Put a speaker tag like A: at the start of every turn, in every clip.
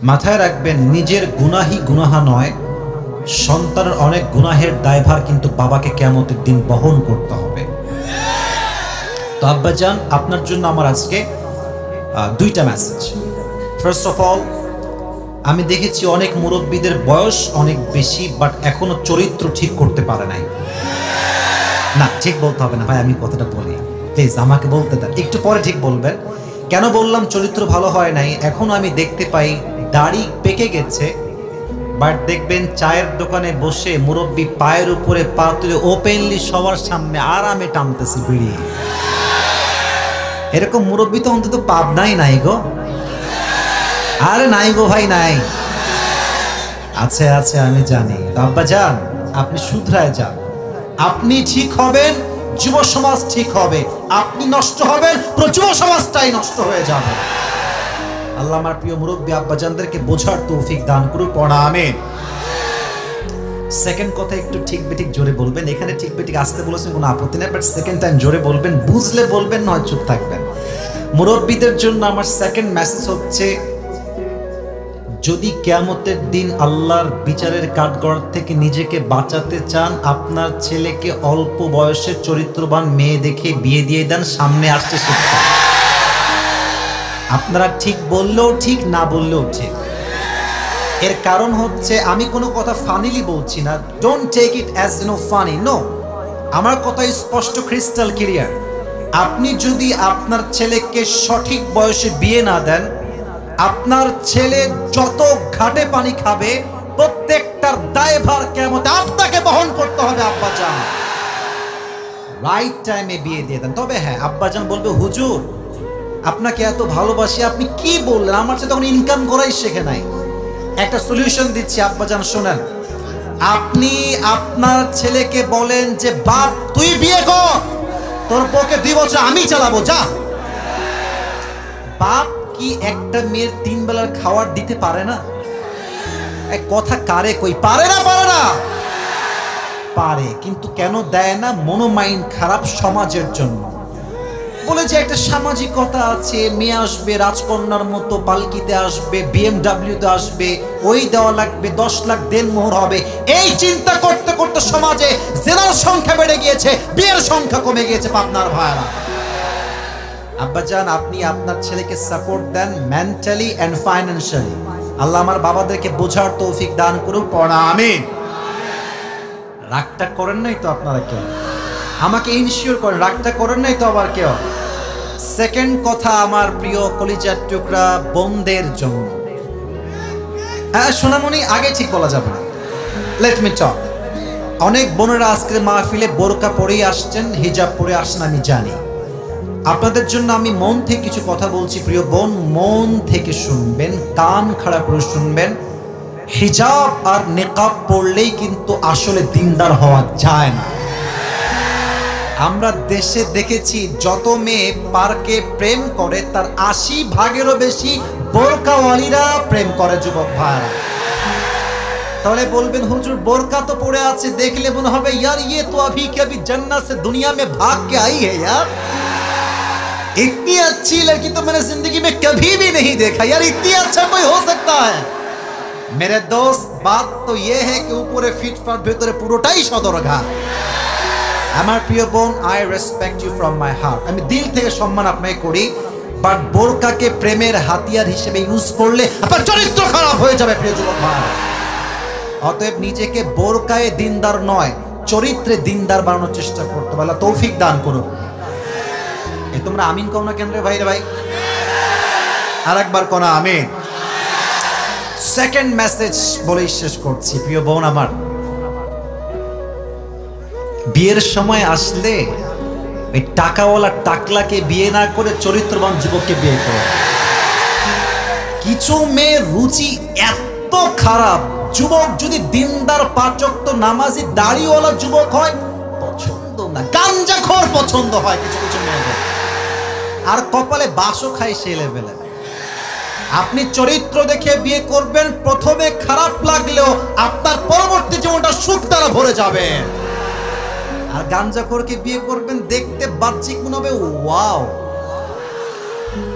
A: মাথায় রাখবেন, নিজের গুনাহই গুনাহা নয়, সন্তানের অনেক গুনাহের দায়ভার কিন্তু বাবাকে কিয়ামতের দিন বহন করতে হবে। তো আব্বাজান, আপনার জন্য আমার আজকে দুইটা মেসেজ। ফার্স্ট অফ অল, আমি দেখেছি অনেক মুরব্বীদের বয়স অনেক বেশি, বাট এখনো চরিত্র ঠিক করতে পারে নাই। না, ঠিক বলতে হবে না ভাই, আমি কথাটা বলি, প্লিজ আমাকে বলতে দেন, একটু পরে ঠিক বলবেন। কেন বললাম চরিত্র ভালো হয় নাই? এখনো আমি দেখতে পাই দাড়ি পেকে গেছে, বাট দেখবেন চায়ের দোকানে বসে মুরব্বী পায়ের উপরে পা তুলে ওপেনলি সবার সামনে আরামে টানতেছে বিড়ি। এরকম মুরব্বী তো অন্তত পাবনাই নাই গো। আরে নাই গো ভাই, নাই। আছে আছে, আমি জানি। আব্বা যান, আপনি শুধরায় যান। আপনি ঠিক হবেন, যুব সমাজ ঠিক হবে। আপনি নষ্ট হবেন, পুরো যুব সমাজটাই নষ্ট হয়ে যাবে। আল্লাহ আমার প্রিয় মুরব্বী আব্বাজানদেরকে বোঝার তৌফিক দান করুন, পড়া আমিন। সেকেন্ড কথা, একটু ঠিক বেঠিক জোরে বলবেন। এখানে ঠিক বেঠিক আসতে বলেছেন, কোনো আপত্তি নেই, বাট সেকেন্ড টাইম জোরে বলবেন, বুঝলে বলবেন, নয় চুপ থাকবেন। মুরব্বীদের জন্য আমার সেকেন্ড মেসেজ হচ্ছে, যদি কিয়ামতের দিন আল্লাহর বিচারের কাঠগড় থেকে নিজেকে বাঁচাতে চান, আপনার ছেলেকে অল্প বয়সের চরিত্রবান মেয়ে দেখে বিয়ে দিয়ে দেন, সামনে আসতে শিখতে। আপনারা ঠিক বললেও ঠিক, না বললেও ঠিক। এর কারণ হচ্ছে, আমি কোনো কথা ফানিলি বলছি না, don't take it as funny, no. আমার কথা স্পষ্ট, ক্রিস্টাল ক্লিয়ার। আপনি যদি আপনার ছেলেকে সঠিক বয়সে বিয়ে না দেন, আপনার ছেলে যত ঘাটে পানি খাবে, প্রত্যেকটার দায়ভার কিয়ামতে আপনাকে বহন করতে হবে। আব্বাজান, রাইট টাইমে বিয়ে দিয়ে দেন। তবে হ্যাঁ, আব্বাজান বলবে, হুজুর আপনাকে এত ভালোবাসি, আপনি কি বললেন, আমার সাথে তখন ইনকাম করাই শেখে নাই। একটা সলিউশন দিচ্ছি আব্বাজান, শোনেন। আপনি আপনার ছেলেকে বলেন যে, বাপ তুই বিয়ে কর, তোর বউকে 2 বছর আমি চালাবো, যা। বাপ কি একটা মেয়ের 3 বেলার খাবার দিতে পারে না? এক কথা কারে কই, পারে না? পারে না, পারে, কিন্তু কেন দেয় না? মনোমাইন্ড খারাপ সমাজের জন্য। বলে যে একটা সামাজিকতা আছে, মেয়ে আসবে রাজকন্যার মতো, পালকিতে আসবে, BMW-তে আসবে, ওই দেওয়া লাগবে, 10 লাখ দেনমোহর হবে। এই চিন্তা করতে করতে সমাজে জেনার সংখ্যা বেড়ে গিয়েছে, বিয়ের সংখ্যা কমে গিয়েছে। পাবনার ভাইরা, আব্বাজান, আপনি আপনার ছেলেকে সাপোর্ট দেন মেন্টালি এন্ড ফাইন্যান্সিয়ালি। আল্লাহ আমার বাবাদেরকে বোঝার তৌফিক দান করুন, পড়া আমিন। রাগটা করেন নাই তো আপনারা কেউ? আমাকে ইনশিওর করেন, রাগটা করেন নাই তো আবার কেউ? সেকেন্ড কথা, আমার প্রিয় কলিজার টুকরা বোনদের জন্য। হ্যাঁ সোনামণি, আগে ঠিক বলা যাবে না, লেট মি টক। অনেক বোনেরা আজকের মাহফিলে বোরকা পরেই আসছেন, হিজাব পরে আসছেন, আমি জানি। আপনাদের জন্য আমি মন থেকে কিছু কথা বলছি। প্রিয় বোন, মন থেকে শুনবেন, কান খাড়া করে শুনবেন। হিজাব আর নিকাব পড়লেই কিন্তু আসলে দিনদার হওয়া যায় না। আমরা দেশে দেখেছি, যত মেয়ে পার্কে প্রেম করে, তার 80 ভাগেরও বেশি বোরকাওয়ালিরা প্রেম করে। যুবক ভাইরা, তাহলে বলবেন, হুজুর বোরকা তো পড়ে আছে, দেখলে মনে হবে यार ये तो अभी के अभी जन्नत से दुनिया में भाग के आई है यार, इतनी अच्छी लड़की तो मैंने जिंदगी में कभी भी नहीं देखा यार, इतनी अच्छा कोई हो सकता है? मेरे दोस्त, बात तो ये है कि ऊपर फिटफाट भीतरे পুরোটাই সদরঘাট। আমার প্রিয় বোন, I respect you from my heart, আমি দিল থেকে সম্মান আপনাকে করি, বাট বোরকাকে প্রেমের হাতিয়ার হিসেবে ইউজ করলে আপনার চরিত্র খারাপ হয়ে যাবে। প্রিয় যুবক ভাই, অতএব নিজেকে বোরকায় দিনদার নয়, চরিত্রে দিনদার বানানোর চেষ্টা করতে পারলে তৌফিক দান করুন। এই তোমরা আমিন কও না কেন রে ভাই? রে ভাই, আর একবার কোনা আমিন। সেকেন্ড মেসেজ বলেই শেষ করছি। প্রিয় বোন আমার, বিয়ের সময় আসলে ওই টাকাওয়ালা টাকলাকে বিয়ে না করে চরিত্রবান যুবককে বিয়ে করে। কিছু মেয়ের রুচি এত খারাপ, যুবক যদি দিনদার, পাঁচ ওয়াক্ত নামাজি, দাড়িওয়ালা যুবক হয় পছন্দ না, গাঞ্জাখোর পছন্দ হয় কিছু কিছু মেয়েদের, আর কপালে বাসও খায় সেই লেভেলে। আপনি চরিত্র দেখে বিয়ে করবেন, প্রথমে খারাপ লাগলেও আপনার পরবর্তী জীবনটা সুখ দ্বারা ভরে যাবে। আর গাঞ্জাখোরকে বিয়ে করবেন, দেখতে বাহ্যিক মনে হবে ওয়াও,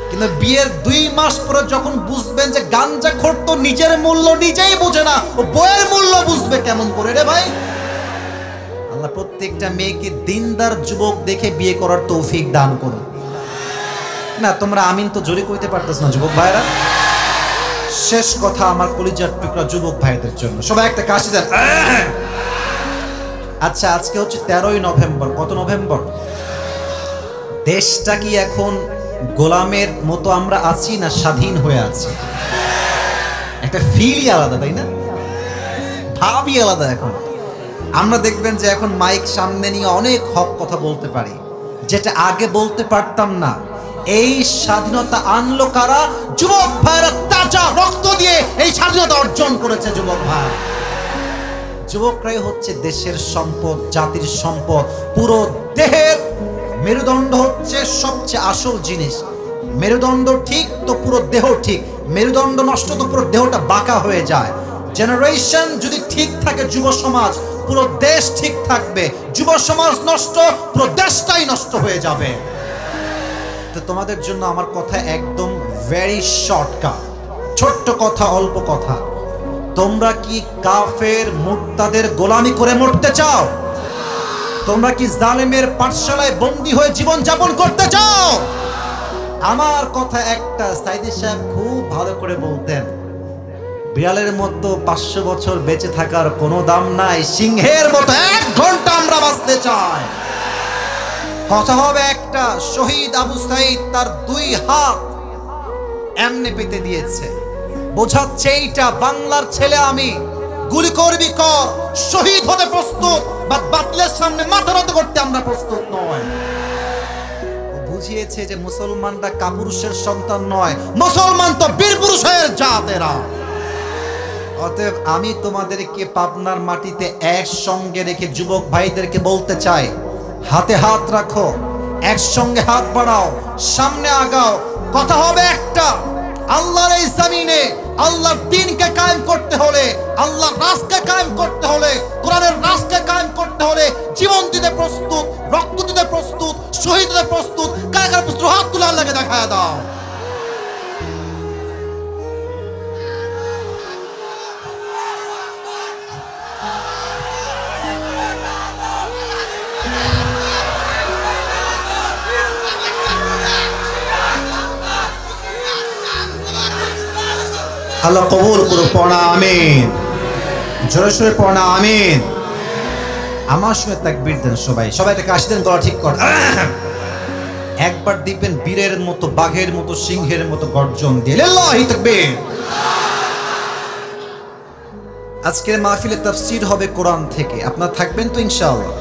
A: কিন্তু বিয়ের 2 মাস পরে যখন বুঝবেন যে গাঞ্জাখোর তো নিজের মূল্য নিজেই বোঝে না, ও বইয়ের মূল্য বুঝবে কেমন করে রে ভাই? আল্লাহ প্রত্যেকটা মেয়েকে দিনদার যুবক দেখে বিয়ে করার তৌফিক দান করুন। না তোমরা আমিন তো জোরে কইতে পারতেছ না যুবক ভাইরা। শেষ কথা আমার কলিজার টুকরা যুবক ভাইদের জন্য, সবাই একটা কাশি দেন। আচ্ছা আজকে হচ্ছে 13ই নভেম্বর। কত নভেম্বর? দেশটা কি এখন গোলামের মতো আমরা আছি না স্বাধীন হয়ে আছি? একটা ফিলই আলাদা, তাই না? ভাবই আলাদা। এখন আমরা দেখবেন যে এখন মাইক সামনে নিয়ে অনেক হক কথা বলতে পারি, যেটা আগে বলতে পারতাম না। এই স্বাধীনতা আনলো কারা? যুবক ভাইরা তাজা রক্ত দিয়ে এই স্বাধীনতা অর্জন করেছে যুবক ভাই। যুবকরাই হচ্ছে দেশের সম্পদ, জাতির সম্পদ। পুরো দেহের মেরুদণ্ড হচ্ছে সবচেয়ে আসল জিনিস। মেরুদণ্ড ঠিক তো পুরো দেহ ঠিক, মেরুদণ্ড নষ্ট তো পুরো দেহটা বাঁকা হয়ে যায়। জেনারেশন যদি ঠিক থাকে, যুব সমাজ, পুরো দেশ ঠিক থাকবে। যুব সমাজ নষ্ট, পুরো দেশটাই নষ্ট হয়ে যাবে। তো তোমাদের জন্য আমার কথা একদম ভেরি শর্টকাট, ছোট্ট কথা, অল্প কথা। তোমরা কি কাফের মুরতাদের গোলামি করে মরতে চাও? তোমরা কি জালেমের পাঠশালায় বন্দী হয়ে জীবন যাপন করতে চাও? আমার কথা একটা, সাইদি সাহেব খুব ভালো করে বলতেন, বিড়ালের মতো 500 বছর বেঁচে থাকার কোনো দাম নাই, সিংহের মতো 1 ঘন্টা আমরা বাঁচতে চাই। কথা হবে একটা, শহীদ আবু সাইদ তার 2 হাত এমনে পেতে দিয়েছে, বোঝাচ্ছে এইটা বাংলার ছেলে আমি, গুলি করবি কর, শহীদ হতে প্রস্তুত, বা বাতিলের সামনে মাথা নত করতে আমরা প্রস্তুত নয়। বুঝিয়েছে যে মুসলমানরা কাপুরুষের সন্তান নয়, মুসলমান তো বীর পুরুষের জাতেরা। অতএব আমি তোমাদেরকে পাবনার মাটিতে একসঙ্গে রেখে যুবক ভাইদেরকে বলতে চাই, হাতে হাত রাখো, একসঙ্গে হাত বাড়াও, সামনে আগাও। কথা হবে একটা, আল্লাহর এই জমিনে আল্লাহর দ্বীনকে কায়েম করতে হলে, আল্লাহর রাজকে কায়েম করতে হলে, কোরআনের রাজকে কায়েম করতে হলে জীবন দিতে প্রস্তুত, রক্ত দিতে প্রস্তুত, শহীদ হতে প্রস্তুত। কারা কারা প্রস্তুত? হাত তুলে আল্লাহকে দেখায় দাও। আল্লাহ কবুল করুক, পড়া আমিন। জোরে সোরে পড়া আমিন। আমার সঙ্গে তাকবীর দেন সবাই, সবাই একটা কাশি দেন, গলা ঠিক কর। একবার দিবেন বীরের মতো, বাঘের মতো, সিংহের মতো গর্জন দিয়ে, লিল্লাহি তাকবীর। আজকের মাহফিলে তাফসীর হবে কোরআন থেকে, আপনারা থাকবেন তো ইনশাআল্লাহ?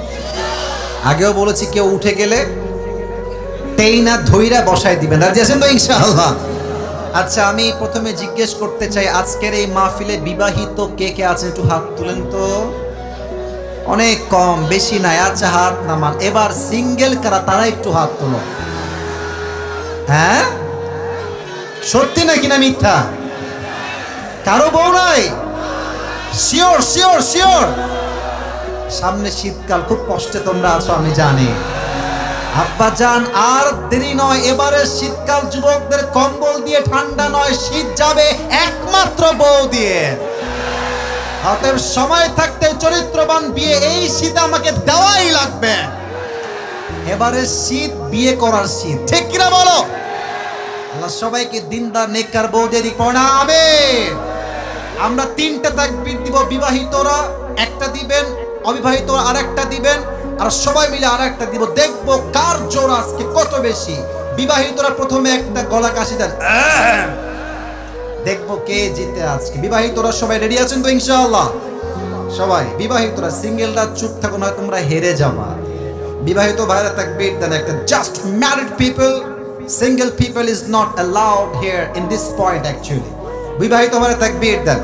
A: আগেও বলেছি কেউ উঠে গেলে টেইনা ধইরা বসায় দিবেন, রাজি আছেন তো ইনশাআল্লাহ? আচ্ছা আমি প্রথমে জিজ্ঞেস করতে চাই, আজকের এই মাহফিলে বিবাহিত কে কে আছেন একটু হাত তুলেন তো। অনেক কম, বেশি নাই। আচ্ছা হাত নামান। এবার সিঙ্গেল কারা, তারা একটু হাত তোলো। হ্যাঁ সত্যি নাকি না মিথ্যা? কারো বউ নাই? Sure sure sure? সামনে শীতকাল, খুব কষ্টে তোমরা আছো আমি জানি। আব্বা জান আর দেরি নয়, এবারে শীতকাল যুবকদের কম্বল দিয়ে ঠান্ডা নয়, শীত যাবে একমাত্র বউ দিয়ে। অতএব সময় থাকতে চরিত্রবান বিয়ে এই শীত আমাকে দেওয়াই লাগবে। এবারে শীত বিয়ে করার শীত, ঠিক কিনা বলো? আল্লাহ সবাইকে দিনদার নেককার বউ দিয়ে পড়াবে। আমরা 3টা তাকবীর দিব, বিবাহিতরা একটা দিবেন, অবিবাহিতরা আরেকটা দিবেন, আর সবাই মিলে আরেকটা দিব। দেখবো কার জোর আজকে কত বেশি। বিবাহিতরা প্রথমে একটা গলা কাশি দেন, দেখবো কে জিতে আজকে। বিবাহিতরা সবাই রেডি আছেন তো ইনশাআল্লাহ? সবাই বিবাহিতরা, সিঙ্গেলরা চুপ থাকো না, তোমরা হেরে যাবা। বিবাহিত ভাইরা তাকবীর দেন একটা। Just married people, single people is not allowed here in this point actually. বিবাহিত ভাইরা তাকবীর দেন,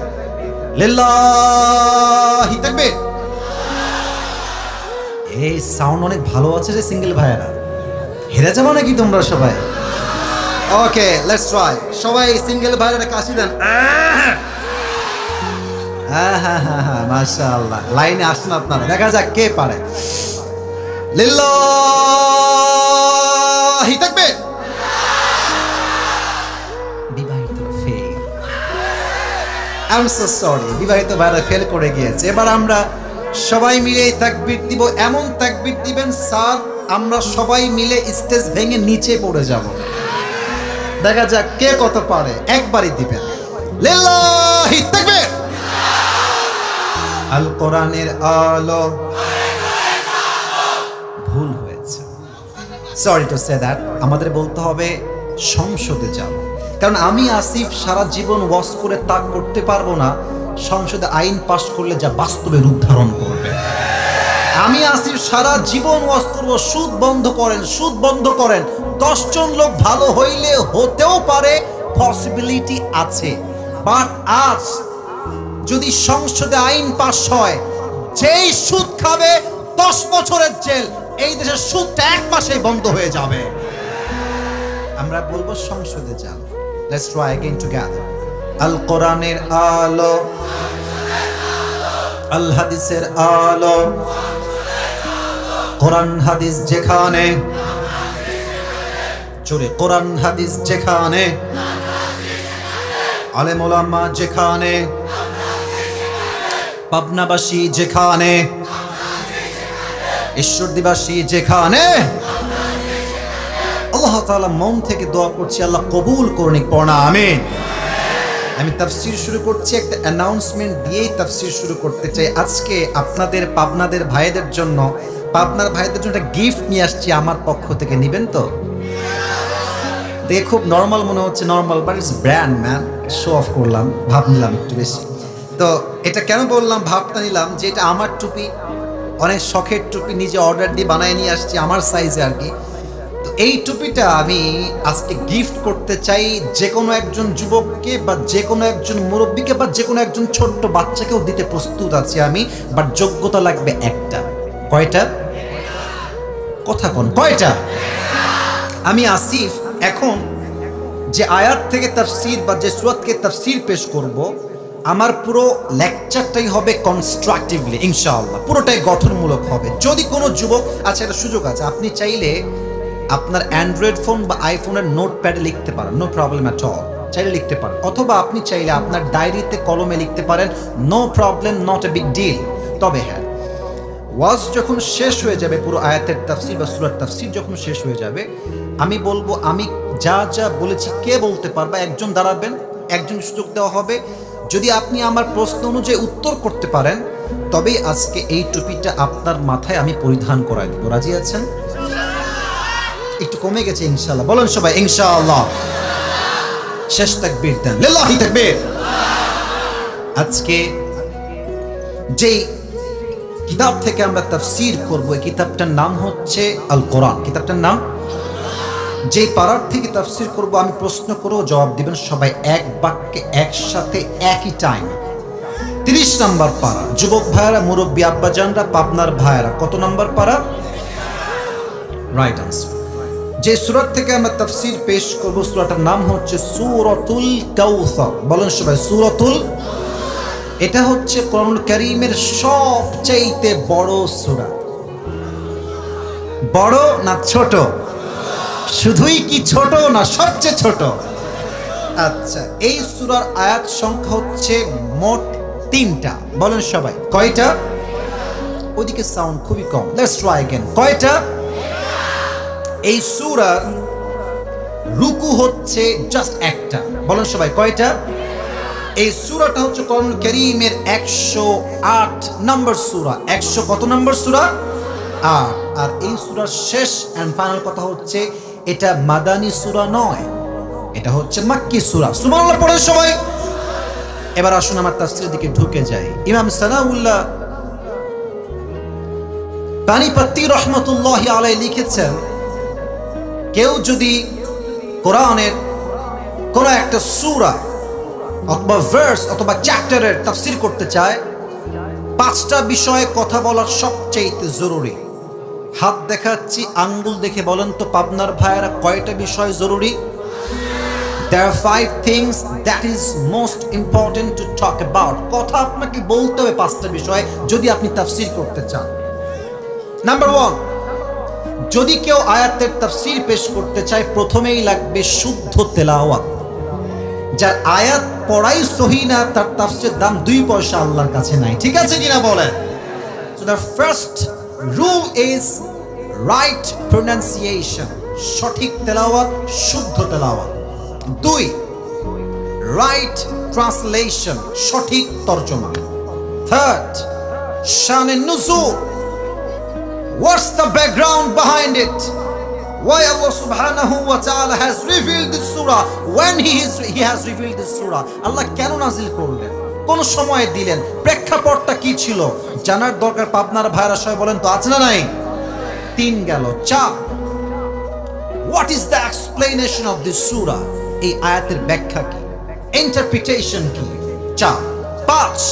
A: লিল্লাহি তাকবীর। এই সাউন্ড অনেক ভালো আছে যে সিঙ্গেল ভাইরা, হেরে যাবো নাকি তোমরা সবাই? Okay let's try. সবাই সিঙ্গেল ভাইরা কাশি দেন। হ্যাঁ হ্যাঁ হ্যাঁ হ্যাঁ মাশাআল্লাহ। লাইনে আসেন আপনারা, দেখা যাক কে পারে। লিল্লাহি তাকবীর। আই এম সো সরি, বিবাহিত ভাইরা ফেল করে গিয়েছে। এবার আমরা সবাই মিলে এই তাকবীর দিব। এমন তাকবীর দিবেন স্যার আমরা সবাই মিলে স্টেজ ভেঙে নিচে পড়ে যাব। দেখা যাক কে কত পারে, একবারই দিবেন। লিল্লাহি তাকবীর। আল কোরআনের আলো। ভুল হয়েছে, সরি টু সে দ্যাট। আমাদের বলতে হবে সংসদে যাব, কারণ আমি আসিফ সারা জীবন ওয়াজ করে তা করতে পারবো না সংসদে আইন পাশ করলে যা বাস্তবে রূপ ধারণ করবে। আমি আসিফ সারা জীবন ওয়াজ করবো সুদ বন্ধ করেন, সুদ বন্ধ করেন। 10 জন লোক ভালো হইলে হতেও পারে, পসিবিলিটি আছে। বাট আজ যদি সংসদে আইন পাশ হয়, যেই সুদ খাবে 10 বছরের জেল, এই দেশের সুদটা 1 মাসেই বন্ধ হয়ে যাবে। আমরা বলবো সংসদে যান। Let's try again together. আল কোরআনের আলো, আল হাদিসের আলো। কোরআন হাদিস যেখানে, চোরে কোরআন হাদিস যেখানে, আলেম ওলামা যেখানে, পাবনাবাসী যেখানে, ঈশ্বরদীবাসী যেখানে। আল্লাহ তাআলা মন থেকে দোয়া করছি, আল্লাহ কবুল করুন, পড়া আমিন। আমি তাফসীর শুরু করছি, একটা অ্যানাউন্সমেন্ট দিয়েই তাফসীর শুরু করতে চাই। আজকে আপনাদের পাবনাদের ভাইদের জন্য, পাবনার ভাইদের জন্য একটা গিফট নিয়ে আসছি আমার পক্ষ থেকে। নেবেন তো? দেখে খুব নর্মাল মনে হচ্ছে, normal but it's brand man. Show off করলাম, ভাব নিলাম একটু বেশি। তো এটা কেন বললাম, ভাবটা নিলাম যে এটা আমার টুপি, অনেক শখের টুপি, নিজে অর্ডার দিয়ে বানায় নিয়ে আসছি আমার সাইজে আর কি। তো এই টুপিটা আমি আজকে গিফট করতে চাই যে কোনো একজন যুবককে, বা যে কোনো একজন মুরব্বীকে, বা যে কোনো একজন ছোট্ট বাচ্চাকেও দিতে প্রস্তুত আছি আমি। বাট যোগ্যতা লাগবে একটা। কয়টা? কথা কোন কয়টা? আমি আসিফ এখন যে আয়াত থেকে তাফসীর বা যে সূরা থেকে তাফসীর পেশ করব, আমার পুরো লেকচারটাই হবে কনস্ট্রাকটিভলি ইনশাআল্লাহ, পুরোটাই গঠনমূলক হবে। যদি কোনো যুবক, আচ্ছা একটা সুযোগ আছে, আপনি চাইলে আপনার অ্যান্ড্রয়েড ফোন বা আইফোনের নোটপ্যাডে লিখতে পারেন, নো প্রবলেম অ্যাট অল, চাইলে লিখতে পারেন। অথবা আপনি চাইলে আপনার ডায়েরিতে কলমে লিখতে পারেন, no problem, not a big deal. তবে হ্যাঁ, ওয়াজ যখন শেষ হয়ে যাবে, পুরো আয়াতের তাফসীর বা সূরার তাফসীর যখন শেষ হয়ে যাবে, আমি বলবো আমি যা যা বলেছি কে বলতে পারবে, একজন দাঁড়াবেন, একজন সুযোগ দেওয়া হবে। যদি আপনি আমার প্রশ্ন অনুযায়ী উত্তর করতে পারেন, তবেই আজকে এই টুপিটা আপনার মাথায় আমি পরিধান করাই দেব। রাজি আছেন? একটু কমে গেছে ইনশাআল্লাহ, বলেন সবাই ইনশাআল্লাহ। শেষ তাকবীর দেন, লিল্লাহি তাকবীর। আজকে যেই কিতাব থেকে আমরা তাফসীর করব, এই কিতাবটার নাম হচ্ছে আল কোরআন। কিতাবটার নাম, যে পারার থেকে তাফসীর করব আমি প্রশ্ন করব, জবাব দিবেন সবাই এক বাক্যে একসাথে একই টাইম। 30 নম্বর পারা। যুবক ভাইয়েরা, মুরব্বী আব্বাজানরা, পাবনার ভাইয়েরা, কত নম্বর পারা? Right answer. যে সূরা থেকে আমরা তাফসীর পেশ করব, সূরাটার নাম হচ্ছে সূরাতুল কাউসার। বলেন সবাই সূরাতুল। এটা হচ্ছে কোরআনুল কারীমের সবচেয়ে বড় সূরা। বড় না ছোট? শুধুই কি ছোট না সবচেয়ে ছোট? আচ্ছা, এই সূরার আয়াত সংখ্যা হচ্ছে মোট 3টা। বলেন সবাই কয়টা? ওদিকে সাউন্ড খুবই কম, লেটস ট্রাই अगेन। কয়টা? এই সূরার রুকু হচ্ছে জাস্ট একটা। বলেন সবাই কয়টা? এই সূরাটা হচ্ছে কোরআনুল কারীমের 108 নম্বর সূরা। 100 কত নম্বর সূরা? 8। আর এই সূরার শেষ এন্ড ফাইনাল কথা হচ্ছে, এটা মাদানী সূরা নয়, এটা হচ্ছে মাক্কি সূরা। সুবহানাল্লাহ পড়ে সবাই। এবার আসুন আমার তাফসীরের দিকে ঢুকে যাই। ইমাম সানাউল্লাহ পানিপত্তি রহমাতুল্লাহি আলাইহি লিখেছেন, কেউ যদি কোরআনের কোন একটা সূরা অথবা ভার্স অথবা চ্যাপ্টারের তাফসীর করতে চায়, 5টা বিষয়ে কথা বলার সবচেয়ে জরুরি। হাত দেখাচ্ছি, আঙ্গুল দেখে বলেন তো পাবনার ভাইয়েরা কয়টা বিষয় জরুরি? There are 5 things that is most important to talk about. কথা আপনাকে বলতে হবে 5টা বিষয় যদি আপনি তাফসীর করতে চান। নাম্বার 1, যদি কেউ আয়াতের তাফসীর পেশ করতে চায়, প্রথমেই লাগবে শুদ্ধ তেলাওয়াত। যার আয়াত পড়াই সহি না, তার তাফসীরের দাম 2 পয়সা আল্লাহর কাছে নাই। ঠিক আছে কিনা বলেন? So the first rule is right pronunciation, সঠিক তেলাওয়াত, শুদ্ধ তেলাওয়াত। 2, right translation, সঠিক তরজমা। Third, শানে নুজুল, what's the background behind it? Why Allah subhanahu wa ta'ala has revealed this surah when he has revealed this surah? Allah কেন নাজিল করলেন, কোন সময়ে দিলেন, প্রেক্ষাপটটা কি ছিল, জানার দরকার। পাবনার ভাইরা সবাই বলেন তো আছে না নাই? 3 গেল। 4, what is the explanation of this surah? এই আয়াতের ব্যাখ্যা কি, ইন্টারপ্রিটেশন কি? 4, 5,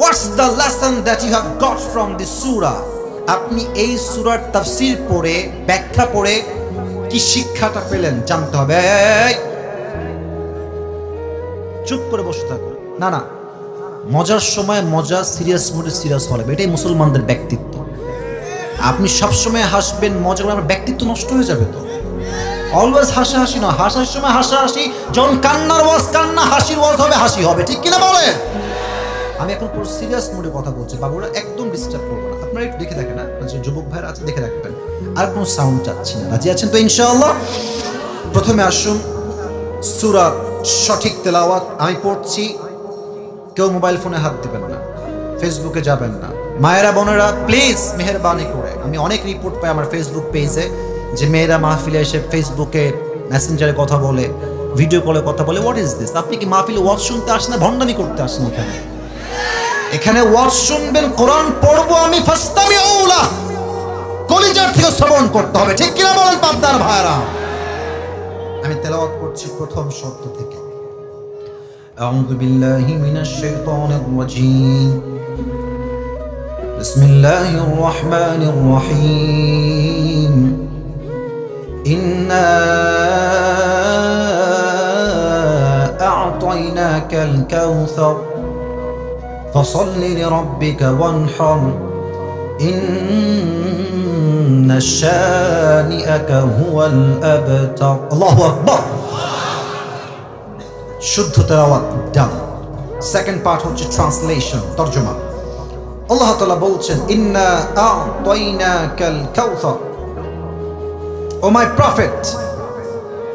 A: what's the lesson that you have got from this surah? আপনি এই সূরার তাফসীর পড়ে, ব্যাখ্যা পড়ে কি শিক্ষাটা পেলেন জানতে হবে। চুপ করে বসে থাকো না, না, মজার সময় মজা, সিরিয়াস মোডে সিরিয়াস হলে, এটাই মুসলমানদের ব্যক্তিত্ব। আপনি সবসময় হাসবেন, মজা করে, আমার ব্যক্তিত্ব নষ্ট হয়ে যাবে তো। অলওয়েজ হাসাহাসি না, হাসার সময় হাসাহাসি, যখন কান্নার ওয়াজ কান্না, হাসির ওয়াজ হবে হাসি হবে। ঠিক কিনা বলেন? আমি এখন পুরো সিরিয়াস মোডে কথা বলছি, বাবুরা একদম ডিস্টার্ব করবো না। আপনারা একটু দেখে দেখেন, যে যুবক ভাইরা আছে দেখে রাখবেন, আর কোনো সাউন্ড চাচ্ছি না। রাজি আছেন তো ইনশাআল্লাহ? প্রথমে আসুন সূরার সঠিক তেলাওয়াত আমি পড়ছি। কেউ মোবাইল ফোনে হাত দিবেন না, ফেসবুকে যাবেন না। মায়েরা বোনেরা প্লিজ মেহেরবানি করে, আমি অনেক রিপোর্ট পাই আমার ফেসবুক পেজে যে মেয়েরা মাহফিলে এসে ফেসবুকে মেসেঞ্জারে কথা বলে, ভিডিও কলে কথা বলে। What is this? আপনি কি মাহফিলে ওয়াজ শুনতে আসেন না ভণ্ডামি করতে আসেন? এখানে ওয়াজ শুনবেন, কোরআন পড়বো আমি, ফাস্তামিউ লাহু, কলিজার থেকে শ্রবণ করতে হবে। ঠিক কিনা বলেন পাবনার ভাইরা? আমি তেলাওয়াত করছি প্রথম শব্দ থেকে। আউযু বিল্লাহি মিনাশ শাইতানির রাজীম, বিসমিল্লাহির রহমানির রহিম। ইন্না আ'তাইনাকাল কাউসার فصل لربك وانحر إن شانئك هو الأبتر। الله أكبر। শুদ্ধ তেলাওয়াত ডান। সেকেন্ড পার্ট হচ্ছে ট্রান্সলেশন, তরজমা। আল্লাহ তাআলা বলছেন ইন্না আ'তাইনাকাল কাউসার, O my prophet,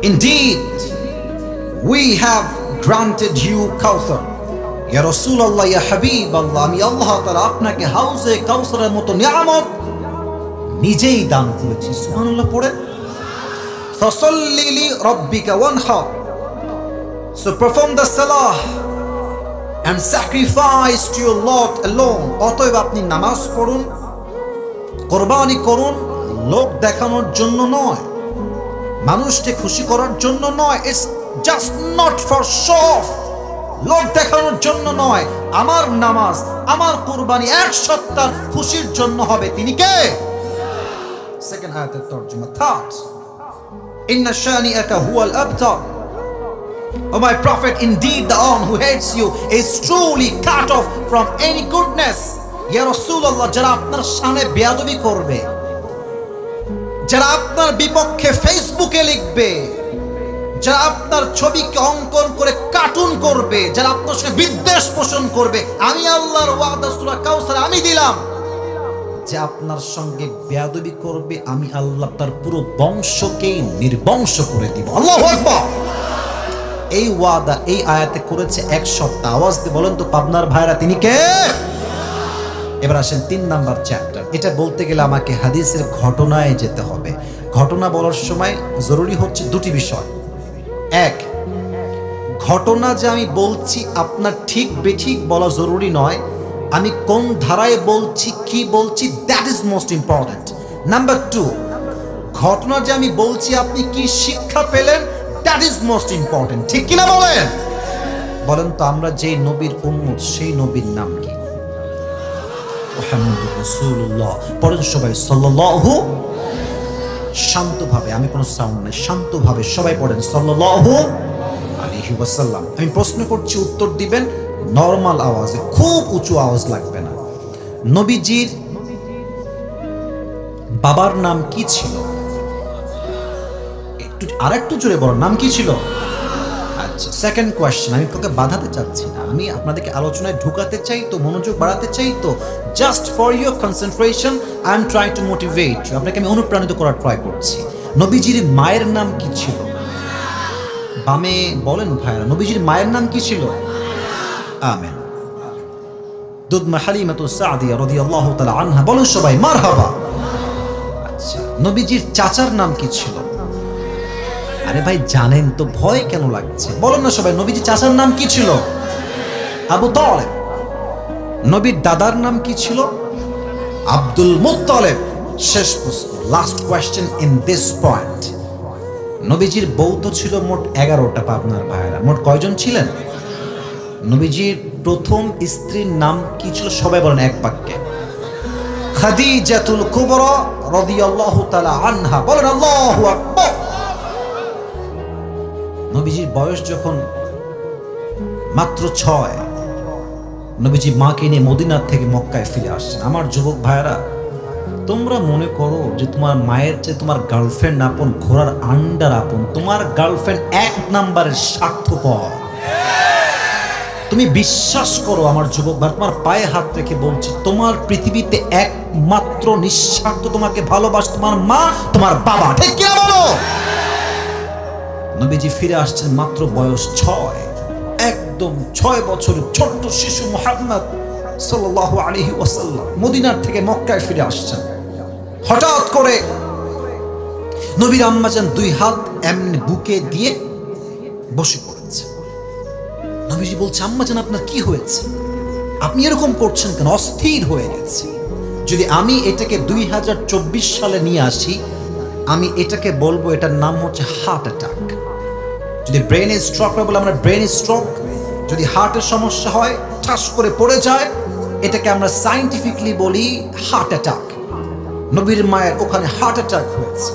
A: indeed we have granted you কাউসার। ইয়া রাসূলুল্লাহ, ইয়া হাবিবাল্লাহ, আমি আল্লাহ তাআলা আপনাকে হাউজে কাউসারের মতো নিয়ামত নিজেই দান করেছি। সুবহানাল্লাহ পড়ে। ফাসাল্লি লিরাব্বিকা ওয়ানহার, so perform the salah and sacrifice to your Lord alone। অতএব আপনি নামাজ পড়ুন, কুরবানি করুন, লোক দেখানোর জন্য নয়, মানুষকে খুশি করার জন্য নয়। It's just not for show off, লোক দেখানোর জন্য নয়। আমার নামাজ, আমার কুরবানি এক সত্তার খুশির জন্য হবে। তিনি কে? সেকেন্ড আয়াতের তরজমা। থার্ড, ইন্না শানিআকা হুয়াল আবতার, O my prophet, indeed the one who hates you is truly cut off from any goodness। ইয়া রাসূলুল্লাহ, যারা আপনার শানে বেয়াদবি করবে, যারা আপনার বিপক্ষে ফেসবুকে লিখবে, যারা আপনার ছবিকে অঙ্কন করে কার্টুন করবে, যারা আপনার সঙ্গে বিদ্বেষ পোষণ করবে, আমি আল্লাহর ওয়াদা সূরা কাউসার আমি দিলাম যে আপনার সঙ্গে বেয়াদবি করবে, আমি আল্লাহ তার পুরো বংশকেই নির্বংশ করে দিব। আল্লাহু আকবার। এই ওয়াদা এই আয়াতে করেছে এক সত্তা। আওয়াজ দিয়ে বলেন তো পাবনার ভাইরা, তিনি কে? এবার আসেন 3 নাম্বার চ্যাপ্টার। এটা বলতে গেলে আমাকে হাদিসের ঘটনায় যেতে হবে। ঘটনা বলার সময় জরুরি হচ্ছে 2টি বিষয়। এক, ঘটনা যে আমি বলছি আপনার ঠিক বেঠিক বলা জরুরি নয়, আমি কোন ধারায় বলছি, কি বলছি, that is most important. Number 2, ঘটনা যে আমি বলছি আপনি কি শিক্ষা পেলেন, দ্যাট ইজ মোস্ট ইম্পর্টেন্ট। ঠিক কিনা বলেন? বলেন তো আমরা যে নবীর উম্মত, সেই নবীর নাম কি? মুহাম্মদুর রাসূলুল্লাহ। পড়েন সবাই সাল্লাল্লাহু। শান্তভাবে, আমি কোনো সাউন্ড নাই, শান্তভাবে সবাই পড়েন সাল্লাল্লাহু আলাইহি ওয়াসাল্লাম। আমি প্রশ্ন করছি, উত্তর দিবেন নরমাল আওয়াজে, খুব উঁচু আওয়াজ লাগবে না। নবীজির বাবার নাম কি ছিল? একটু আরেকটু জোরে বলো, নাম কি ছিল? সেকেন্ড কোয়েশ্চেন, আমি কাউকে বাধাতে চাচ্ছি না, আমি আপনাদেরকে আলোচনায় ঢুকাতে চাই তো, মনোযোগ বাড়াতে চাই তো, just for your concentration I am trying to motivate you, আপনাকে আমি অনুপ্রাণিত করার ট্রাই করছি। নবীজির মায়ের নাম কি ছিল? বামে বলেন ভাইরা, নবীজির মায়ের নাম কি ছিল? আমেন। দুদমা হালিমাতু সাদিয়া রাদিয়াল্লাহু তাআলা আনহা, বলেন সবাই মারহাবা। আচ্ছা, নবীজির চাচার নাম কি ছিল? আরে ভাই জানেন তো, ভয় কেন লাগছে? বলেন না সবাই, নবীজির চাচার নাম কি ছিল? আবু তালেব। নবীর দাদার নাম কি ছিল? Abdul Muttalib. শেষ প্রশ্ন, last question in this point. নবীজির বউ তো ছিল মোট 11টা। পাবনার ভাইরা, মোট কয়জন ছিলেন? নবীজির প্রথম স্ত্রীর নাম কি ছিল? সবাই বলেন এক বাক্যে। খাদিজাতুল কুবরা রাদিয়াল্লাহু তাআলা আনহা। বলেন আল্লাহু আকবার। নবীজির বয়স যখন মাত্র 6, নবীজি মাকে নিয়ে মদিনার থেকে মক্কায় ফিরে আসছেন। আমার যুবক ভাইরা, তোমরা মনে করো যে তোমার মায়ের চেয়ে তোমার গার্লফ্রেন্ড আপন, ঘোড়ার আন্ডার আপন। তোমার গার্লফ্রেন্ড 1 নাম্বারের স্বার্থপর। তুমি বিশ্বাস করো আমার যুবক ভাই, তোমার পায়ে হাত রেখে বলছি, তোমার পৃথিবীতে একমাত্র নিঃস্বার্থ তোমাকে ভালোবাসে তোমার মা, তোমার বাবা। ঠিক কি বলো? নবীজি ফিরে আসছেন মাত্র বয়স 6, একদম 6 বছরের ছোট্ট শিশু মুহাম্মদ সাল্লাল্লাহু আলাইহি ওয়াসাল্লাম মদিনার থেকে মক্কায় ফিরে আসছেন। হঠাৎ করে নবীর আম্মা যান 2 হাত এমনি বুকে দিয়ে বসে পড়েছে। নবীজি বলছে, আম্মা জান আপনার কি হয়েছে? আপনি এরকম করছেন কেন? অস্থির হয়ে গেছে। যদি আমি এটাকে 2024 সালে নিয়ে আসি, আমি এটাকে বলবো এটার নাম হচ্ছে হার্ট অ্যাটাক। যদি ব্রেনে স্ট্রোক হয় বলে আমরা ব্রেন স্ট্রোক। যদি হার্টের সমস্যা হয়, ঠাস করে পড়ে যায়, এটাকে আমরা সায়েন্টিফিকলি বলি হার্ট অ্যাটাক। নবীর মায়ের ওখানে হার্ট অ্যাটাক হয়েছে।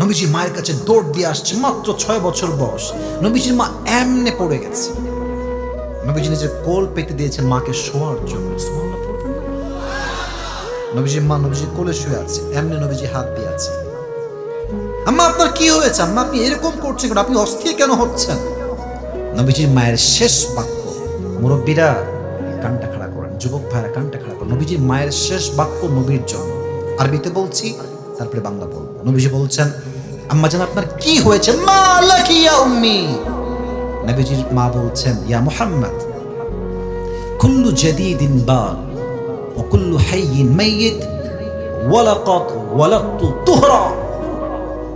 A: নবীজি মায়ের কাছে দৌড় দিয়ে আসছে, মাত্র 6 বছর বয়স। নবীজির মা এমনে পড়ে গেছে। নবীজি নিজের কোল পেতে দিয়েছে মাকে শোয়ার জন্য। নবীজির মা নবীজির কোলে শুয়ে আছে, এমনি নবীজি হাত দিয়ে আছে। আম্মা আপনার কি হয়েছে? আম্মা আপনি এরকম করছেন কেন? আপনি অস্থির কেন হচ্ছেন? নবীজির মায়ের শেষ বাক্য, মুরব্বীরা কানটা খাড়া করেন, যুবক ভাইরা কানটা খাড়া করেন। নবীজির মায়ের শেষ বাক্য নবীর জন্য, আরবিতে বলছি, তারপরে বাংলা বলবো। নবীজি বলছেন, আম্মা জান আপনার কি হয়েছে? মা লাকি ইয়া উম্মি। নবীজির মা বলছেন, ইয়া মুহাম্মদ, কুল্লু জাদীদিন বাল ওয়া কুল্লু হাইয়িন মাইয়িত ওয়া লাকাদ ওয়ালাদতু তুহরা।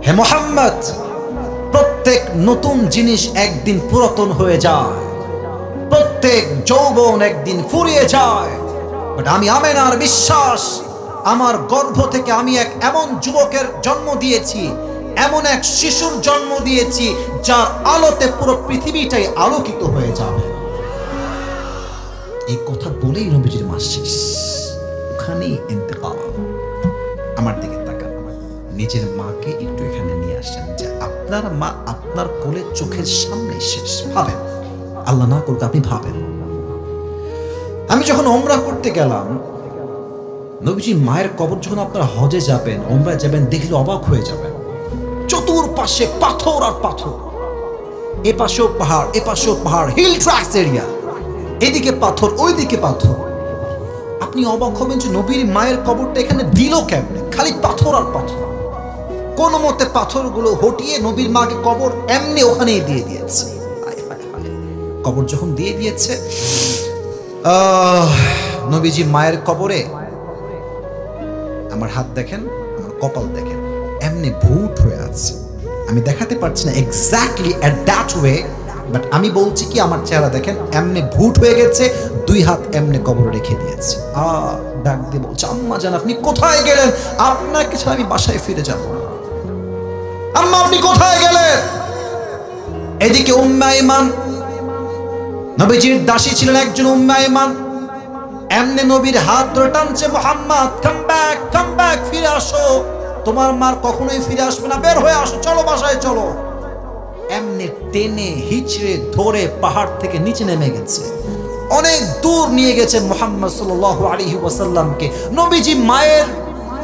A: হে মুহাম্মদ, প্রত্যেক নতুন জিনিস একদিন পুরাতন হয়ে যায়, প্রত্যেক যৌবন একদিন ফুরিয়ে যায়। বাট আমি আমেনার বিশ্বাস, আমার গর্ভ থেকে আমি এক এমন যুবকের জন্ম দিয়েছি, এমন এক শিশুর জন্ম দিয়েছি, যার আলোতে পুরো পৃথিবীটাই আলোকিত হয়ে যাবে। এই কথা বলেই নবীজির মাস শেষ, ওখানেই ইন্তেকাল। আমার দিকে তাকান, নিজের মাকে একটু এখানে নিয়ে আসেন, যে আপনার মা আপনার কোলে চোখের সামনে শেষ। ভাবেন, আল্লাহ না করুক আপনি ভাবেন। আমি যখন ওমরা করতে গেলাম, নবীজি মায়ের কবর, যখন আপনারা হজে যাবেন, ওমরা যাবেন, দেখলে অবাক হয়ে যাবেন। চতুর্পাশে পাথর আর পাথর, এ পাশেও পাহাড়, এ পাশেও পাহাড়, হিল ট্রাক্স এরিয়া, এদিকে পাথর ওইদিকে পাথর। আপনি অবাক হবেন যে নবীর মায়ের কবরটা এখানে দিল কেমনে? খালি পাথর আর পাথর। কোন মতে পাথরগুলো হটিয়ে নবীর মাকে কবর এমনি ওখানেই দিয়ে দিয়েছে। কবর যখন দিয়ে দিয়েছে, নবীজি মায়ের কবরে, আমার হাত দেখেন, আমার কপাল দেখেন, এমনি ভূত হয়ে আছে। আমি দেখাতে পারছি না exactly at that way, but আমি বলছি কি, আমার চেহারা দেখেন, এমনি ভূত হয়ে গেছে, 2 হাত এমনি কবরে রেখে দিয়েছে। ডাক দিয়ে বলছে, আম্মা জান আপনি কোথায় গেলেন? আপনাকে ছাড়া আমি বাসায় ফিরে যাব না। আম্মা আপনি কোথায় গেলেন? এদিকে উম্মে আইমান, নবীজির দাসী ছিলেন একজন উম্মে আইমান, এমনি নবীর হাত ধরে টানছে, মুহাম্মদ কাম ব্যাক, ফিরে আসো, তোমার মার কখনোই ফিরে আসবে না, বের হয়ে আসো, চলো বাসায় চলো। এমনি টেনে হিচড়ে ধরে পাহাড় থেকে নিচে নেমে গেছে, অনেক দূর নিয়ে গেছে মুহাম্মদ সাল্লাল্লাহু আলাইহি ওয়াসাল্লামকে। নবীজি মায়ের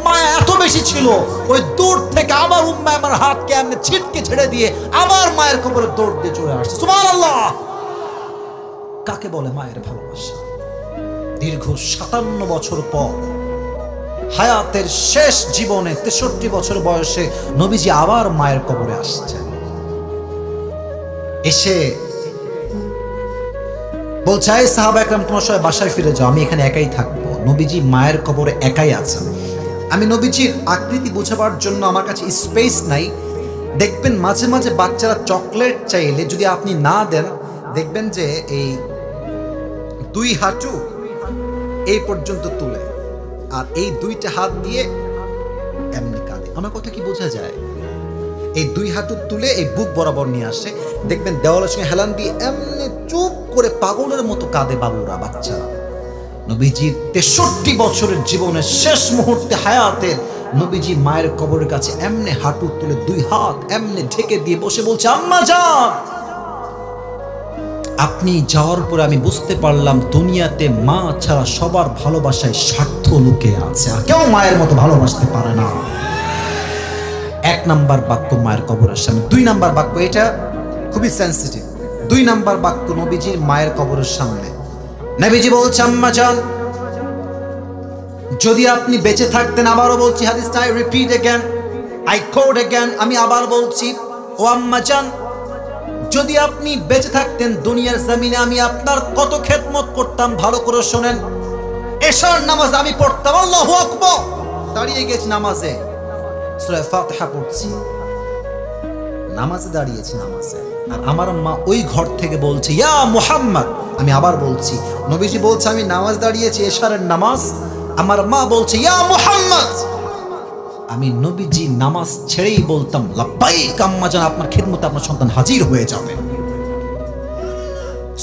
A: মায়া এত বেশি ছিল, ওই দূর থেকে আবার উম্মে আমার হাতকে এমনি ছিটকে ছেড়ে দিয়ে আবার মায়ের কবরে দৌড় দিয়ে চলে আসছে। সুবহানাল্লাহ। কাকে বলে মায়ের ভালোবাসা? দীর্ঘ 57 বছর পর হায়াতের শেষ জীবনে 63 বছর বয়সে নবীজি আবার মায়ের কবরে আসছেন। এসে বলছে, এই সাহাবা একরাম তোমার সবাই বাসায় ফিরে যাও, আমি এখানে একাই থাকবো। নবীজি মায়ের কবরে একাই আছেন। আমি নবীজির আকৃতি বোঝাবার জন্য আমার কাছে স্পেস নাই। দেখবেন মাঝে মাঝে বাচ্চারা চকলেট চাইলে যদি আপনি না দেন, দেখবেন যে এই 2 হাঁটু এই পর্যন্ত তুলে আর এই 2টা হাত দিয়ে এমনি কাঁদে। আমার কথা কি বোঝা যায়? এই 2 হাঁটু তুলে এই বুক বরাবর নিয়ে আসে, দেখবেন দেওয়ালের সঙ্গে হেলান দিয়ে এমনি চুপ করে পাগলের মতো কাঁদে বাবুরা, বাচ্চারা। নবীজির 63 বছরের জীবনের শেষ মুহূর্তে হায়াতের নবীজি মায়ের কবরের কাছে এমনি হাঁটু তুলে 2 হাত এমনি ঢেকে দিয়ে বসে বলছে, আম্মা যান, আপনি যাওয়ার পরে আমি বুঝতে পারলাম দুনিয়াতে মা ছাড়া সবার ভালোবাসায় স্বার্থ লুকে আছে, আর কেউ মায়ের মতো ভালোবাসতে পারে না। 1 নাম্বার বাক্য মায়ের কবরের সামনে। 2 নাম্বার বাক্য, এটা খুবই সেন্সিটিভ। 2 নাম্বার বাক্য নবীজির মায়ের কবরের সামনে। নবীজি বলছে, আম্মা জান, যদি আপনি বেঁচে থাকতেন, আবারও বলছি হাদিসটা, I repeat again, I quote again, আমি আবার বলছি, ও আম্মা জান, যদি আপনি বেঁচে থাকতেন দুনিয়ার জমিনে আমি আপনার কত খেদমত করতাম। ভালো করে শোনেন, এশার নামাজ আমি পড়তাম, আল্লাহু আকবার, দাঁড়িয়ে গেছি নামাজে, সূরা ফাতিহা পড়ছি, নামাজে দাঁড়িয়েছি নামাজে, আর আমার মা ওই ঘর থেকে বলছে, ইয়া মুহাম্মদ। আমি আবার বলছি, নবীজি বলছে আমি নামাজ দাঁড়িয়েছি এশারের নামাজ, আমার মা বলছে ইয়া মুহাম্মদ। আমি নবীজি নামাজ ছেড়েই বলতাম, লাব্বাইক আম্মা জান, আপনার খিদমতে আপনার সন্তান হাজির হয়ে যাবে।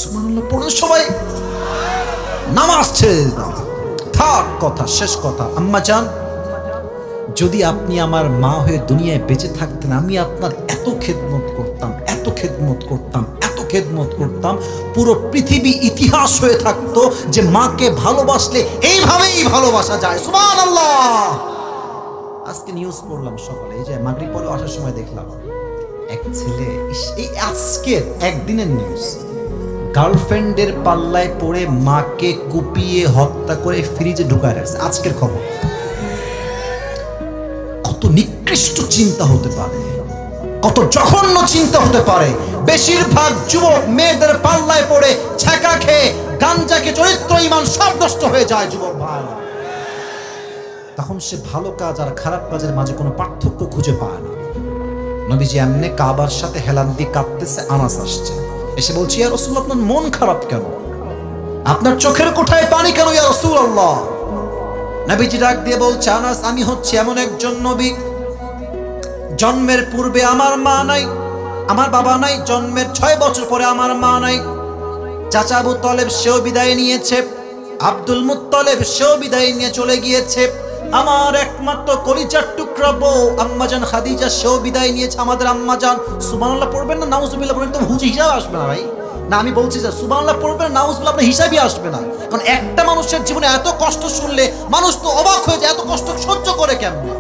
A: সুবহানাল্লাহ পড়ে সবাই নামাজ ছেড়ে দিতাম। থাক কথা, শেষ কথা, আম্মা জান, যদি আপনি আমার মা হয়ে দুনিয়ায় বেঁচে থাকতেন আমি আপনার এত খেদমত করতাম, এত খেদমত করতাম, এত খেদমত করতাম, পুরো পৃথিবী ইতিহাস হয়ে থাকতো যে মাকে ভালোবাসলে এইভাবেই ভালোবাসা যায়। সুবহানাল্লাহ। আজকে নিউজ পড়লাম সকালে, এই যে মাগরিব পরে আসার সময় দেখলাম এক ছেলে, এই আজকের একদিনের নিউজ, গার্লফ্রেন্ডের পাল্লায় পড়ে মাকে কুপিয়ে হত্যা করে ফ্রিজে ঢুকায় রাখছে। আজকের খবর। কত নিকৃষ্ট চিন্তা হতে পারে, কত জঘন্য চিন্তা হতে পারে। বেশিরভাগ যুবক মেয়েদের পাল্লায় পড়ে ছ্যাঁকা খেয়ে গাঞ্জাকে চরিত্র ইমান সব নষ্ট হয়ে যায় যুবক ভাই। তখন সে ভালো কাজ আর খারাপ কাজের মাঝে কোনো পার্থক্য খুঁজে পায় না। নবীজি এমনি কাবার সাথে হেলান দিয়ে কাঁদতেছে, আনাস আসছে, এসে বলছি, ইয়া রাসূলুল্লাহ, আপনার মন খারাপ কেন? আপনার চোখের কোঠায় পানি কেন ইয়া রাসূলুল্লাহ? নবীজি ডাক দিয়ে বলছে, আনাস, আমি হচ্ছে এমন একজন নবী, জন্মের পূর্বে আমার মা নাই, আমার বাবা নাই, জন্মের 6 বছর পরে আমার মা নাই, চাচা আবু তালেব সেও বিদায় নিয়েছে, আব্দুল মুত্তালিব সেও বিদায় নিয়ে চলে গিয়েছে, আমার একমাত্র কলিজার টুকরা বউ আম্মাজান খাদিজা সেও বিদায় নিয়েছে, আমাদের আম্মাজান। সুবহানাল্লাহ পড়বেন না নাউজুবিল্লাহ পড়বেন, তো হুজুর হিসাব আসবে না ভাই। না আমি বলছি যে সুবহানাল্লাহ পড়বেন, নাউজুবিল্লাহ আপনার হিসাবই আসবে না। কারণ একটা মানুষের জীবনে এত কষ্ট শুনলে মানুষ তো অবাক হয়ে যায়, এত কষ্ট সহ্য করে কেমনে?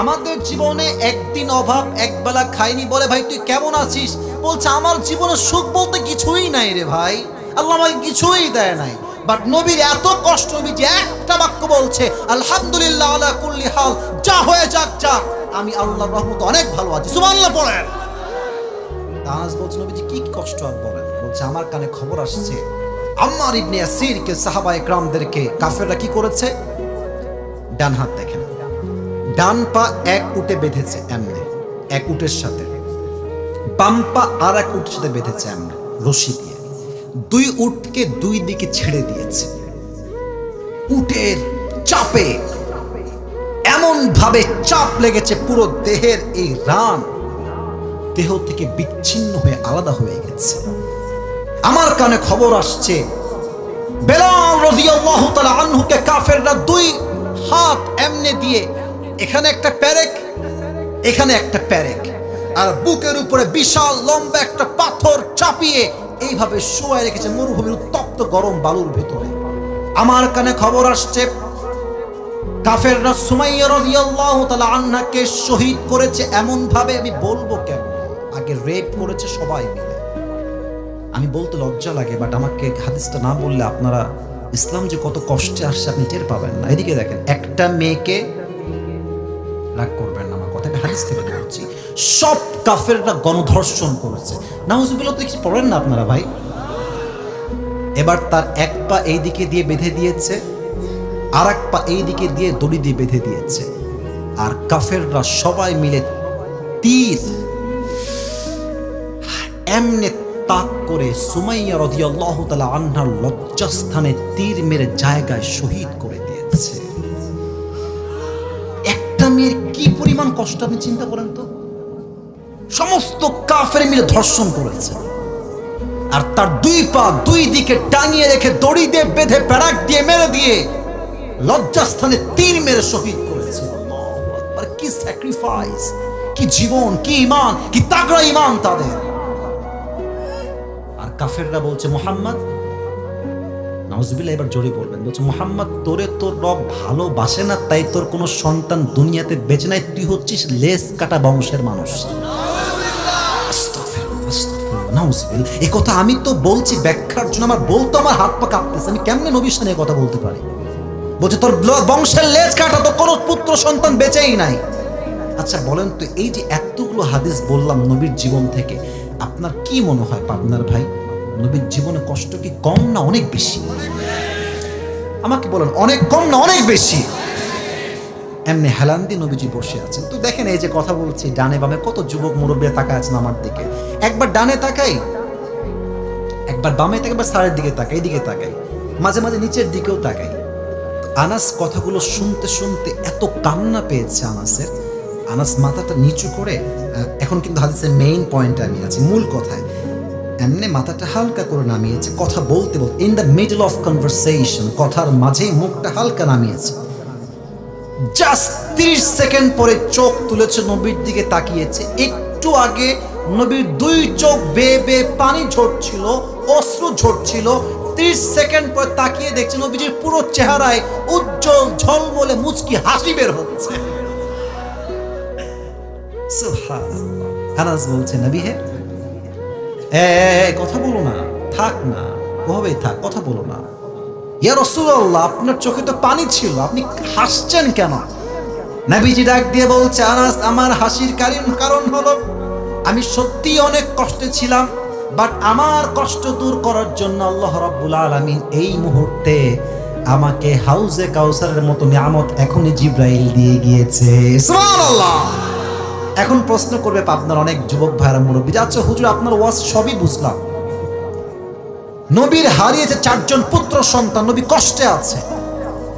A: আমাদের জীবনে একদিন অভাব, একবেলা খাইনি বলে, ভাই তুই কেমন আছিস? বলছে আমার জীবনে সুখ বলতে কিছুই নাই রে ভাই, আল্লাহ আমাকে কিছুই দেয় নাই। বাট নবীর এত কষ্ট, নবী যে একটা বাক্য বলছে, আলহামদুলিল্লাহ আলা কুল্লি হাল, যা হয়ে যাক যাক, আমি আল্লাহর রহমতে অনেক ভালো আছি। সুবহানাল্লাহ পড়েন। আনাস বলছে, নবীজি কি কষ্ট আর বলেন? বলছে আমার কানে খবর আসছে আম্মার ইবনে ইয়াসিরকে, সাহাবায়ে কেরামদেরকে কাফেররা কি করেছে? ডান হাত দেখেন, ডান পা এক উটে বেঁধেছে এমনি, এক উটের সাথে, বাম পা আর এক উটের সাথে বেঁধেছে এমনি রশি দিয়ে, 2 উটকে 2 দিকে ছেড়ে দিয়েছে। উটের চাপে এমন ভাবে চাপ লেগেছে, পুরো দেহের এই রান দেহ থেকে বিচ্ছিন্ন হয়ে আলাদা হয়ে গেছে। আমার কানে খবর আসছে বেলাল রাদিয়াল্লাহু তাআলা আনহুকে কাফেররা 2 হাত এমনে দিয়ে, এখানে একটা প্যারেক, এখানে একটা প্যারেক, আর বুকের উপরে বিশাল লম্বা একটা পাথর চাপিয়ে এইভাবে শোয়ায় রেখেছে মরুভূমির উত্তপ্ত গরম বালুর ভেতরে। আমার কানে খবর আসছে কাফেররা সুমাইয়া রাদিয়াল্লাহু তাআলা আনহাকে শহীদ করেছে এমন ভাবে, আমি বলবো কেন, আগে রেপ করেছে সবাই মিলে। আমি বলতে লজ্জা লাগে, বাট আমাকে হাদিসটা না বললে আপনারা ইসলাম যে কত কষ্টে আসছে আপনি টের পাবেন না। এদিকে দেখেন, একটা মেয়েকে, রাগ করবেন না আমার কথা, হাদিস থেকে বলছি, সব কাফেররা গণধর্ষণ করেছে। নাউজুবিল্লাহ তো কিছু পড়েন না আপনারা ভাই। এবার তার এক পা এই দিকে দিয়ে বেঁধে দিয়েছে, আর এক পা এই দিকে দিয়ে দড়ি দিয়ে বেঁধে দিয়েছে, আর কাফেররা সবাই মিলে তীর এমনে তাক করে সুমাইয়া রাদিয়াল্লাহু তাআলা আনহার লজ্জাস্থানে তীর মেরে জায়গায় শহীদ করে দিয়েছে। একটা মেয়ের কি পরিমাণ কষ্ট আপনি চিন্তা করেন তো। সমস্ত কাফের মিলে ধর্ষণ করেছে, আর তার দুই পা দুই দিকে টাঙিয়ে রেখে দড়ি দিয়ে বেঁধে প্যারাক দিয়ে মেরে দিয়ে লজ্জাস্থানে তীর মেরে শহীদ করেছে। আল্লাহু আকবার, কি স্যাক্রিফাইস, কি জীবন, কি ঈমান, কি তাগড়া ঈমান তাদের। আর কাফেররা বলছে মুহাম্মদ, নাউজুবিল্লাহ, এবার জোরে বলবেন, বলছে মুহাম্মদ তোরে তোর রব ভালোবাসে না, তাই তোর কোনো সন্তান দুনিয়াতে বেঁচে নাই, তুই হচ্ছিস লেস কাটা বংশের মানুষ। এই কথা আমি তো বলছি ব্যাখ্যার জন্য, আমার বলতো আমার হাত পা কাঁপতেছে, আমি কেমনে নবীর সামনে কথা বলতে পারি। বলছে তোর বংশের লেজ কাটা, তো কোনো পুত্র সন্তান বেঁচেই নাই। আচ্ছা বলেন তো, এই যে এতগুলো হাদিস বললাম নবীর জীবন থেকে, আপনার কি মনে হয় পাবনার ভাই, নবীর জীবনে কষ্ট কি কম না অনেক বেশি? আমাকে বলেন, অনেক কম না অনেক বেশি? এমনি হেলান দিয়ে নবীজি বসে আছেন। তো দেখেন, এই যে কথা বলছি, ডানে বামে কত যুবক মুরব্বী তাকায় আছেন আমার দিকে। একবার ডানে তাকাই, একবার বামে তাকাই, একবার সারের দিকে তাকাই, এইদিকে তাকাই, মাঝে মাঝে নিচের দিকেও তাকাই। আনাস কথাগুলো শুনতে শুনতে এত কান্না পেয়েছে আনাসের, আনাস মাথাটা নিচু করে, এখন কিন্তু হাদিসের মেইন পয়েন্টে আমি আছি, মূল কথায়, এমনি মাথাটা হালকা করে নামিয়েছে, কথা বলতে বলতে in the middle of conversation, কথার মাঝেই মুখটা হালকা নামিয়েছে। জাস্ট 30 সেকেন্ড পরে চোখ তুলেছে, নবীর দিকে তাকিয়েছে। একটু আগে নবীর দুই চোখ বেয়ে বেয়ে পানি ঝরছিল, অশ্রু ঝরছিল। 30 সেকেন্ড পরে তাকিয়ে দেখছে নবীজির পুরো চেহারায় উজ্জ্বল ঝলমলে মুচকি হাসি বের হচ্ছে। সুবহানাল্লাহ। আনাস বলছে, নবী হে, কথা বলো না, থাক না, ওভাবেই থাক, কথা বলো না। ইয়া রাসূলুল্লাহ, আপনার চোখে তো পানি ছিল, আপনি হাসছেন কেন? নবীজি ডাক দিয়ে বলছে, আনাস, আমার হাসির কারণ হলো আমি সত্যি অনেক কষ্টে ছিলাম, বাট আমার কষ্ট দূর করার জন্য আল্লাহ রাব্বুল আলামিন এই মুহূর্তে আমাকে হাউজে কাউসারের মতো নিয়ামত এখনই জিব্রাইল দিয়ে গিয়েছে। সুবহানাল্লাহ। এখন প্রশ্ন করবে আপনার অনেক যুবক ভাইরা, মুরব্বী, আচ্ছা হুজুর আপনার ওয়াজ সবই বুঝলাম, নবীর হারিয়েছে 4 জন পুত্র সন্তান, নবী কষ্টে আছে,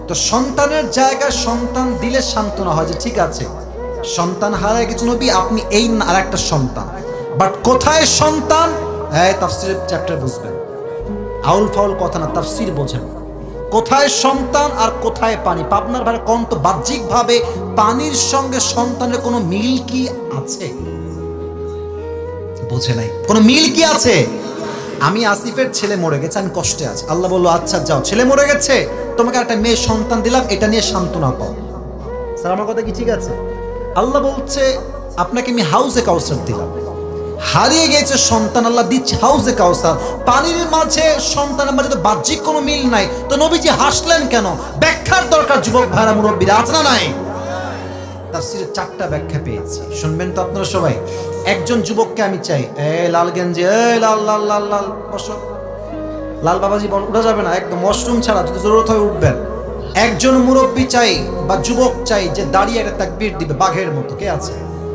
A: তো সন্তানের জায়গায় সন্তান দিলে সান্ত্বনা হয় যে ঠিক আছে সন্তান হারায় গেছে নবী, আপনি এই আর একটা সন্তান, বাট কোথায় সন্তান? হ্যাঁ, তাফসীরের চ্যাপ্টার বুঝবেন, আউল ফাউল কথা না, তাফসীর বোঝেন। কোথায় সন্তান আর কোথায় পানি? পাবনার ভাই কোন তো বাহ্যিকভাবে পানির সঙ্গে সন্তানের কোনো মিল কি আছে? বোঝে নাই, কোনো মিল কি আছে? আমি আসিফের ছেলে মরে গেছে, আমি কষ্টে আছি, আল্লাহ বললো আচ্ছা যাও, ছেলে মরে গেছে, তোমাকে একটা মেয়ে সন্তান দিলাম, এটা নিয়ে সান্ত্বনা পাও। স্যার আমার কথা কি ঠিক আছে? আল্লাহ বলছে আপনাকে আমি হাউজে কাউসার দিলাম, হারিয়ে গেছে সন্তান, আল্লাহ দিচ্ছে হাউজে কাউসার, পানির মাঝে সন্তানের মাঝে তো বাহ্যিক কোনো মিল নাই, তো নবীজি হাসলেন কেন? ব্যাখ্যার দরকার যুবক ভাইরা মুরব্বীরা, আছে না নাই? তাফসীরে 4টা ব্যাখ্যা পেয়েছি, শুনবেন তো আপনারা সবাই। একজন যুবককে আমি চাই, লাল গেঞ্জি, লাল লাল লাল লাল, বসো, লাল বাবাজি উঠা যাবে না, একদম ওয়াশরুম ছাড়া, যদি জরুরত হয় উঠবেন। একজন মুরব্বী চাই বা যুবক চাই যে দাঁড়িয়ে একটা তাকবীর দিবে বাঘের মতো, কে আছে?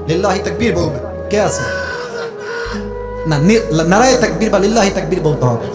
A: লিল্লাহি তাকবীর বলবে, কে আছে? না, নারায়ে তাকবীর বা লিল্লাহি তাকবীর বলতে হবে।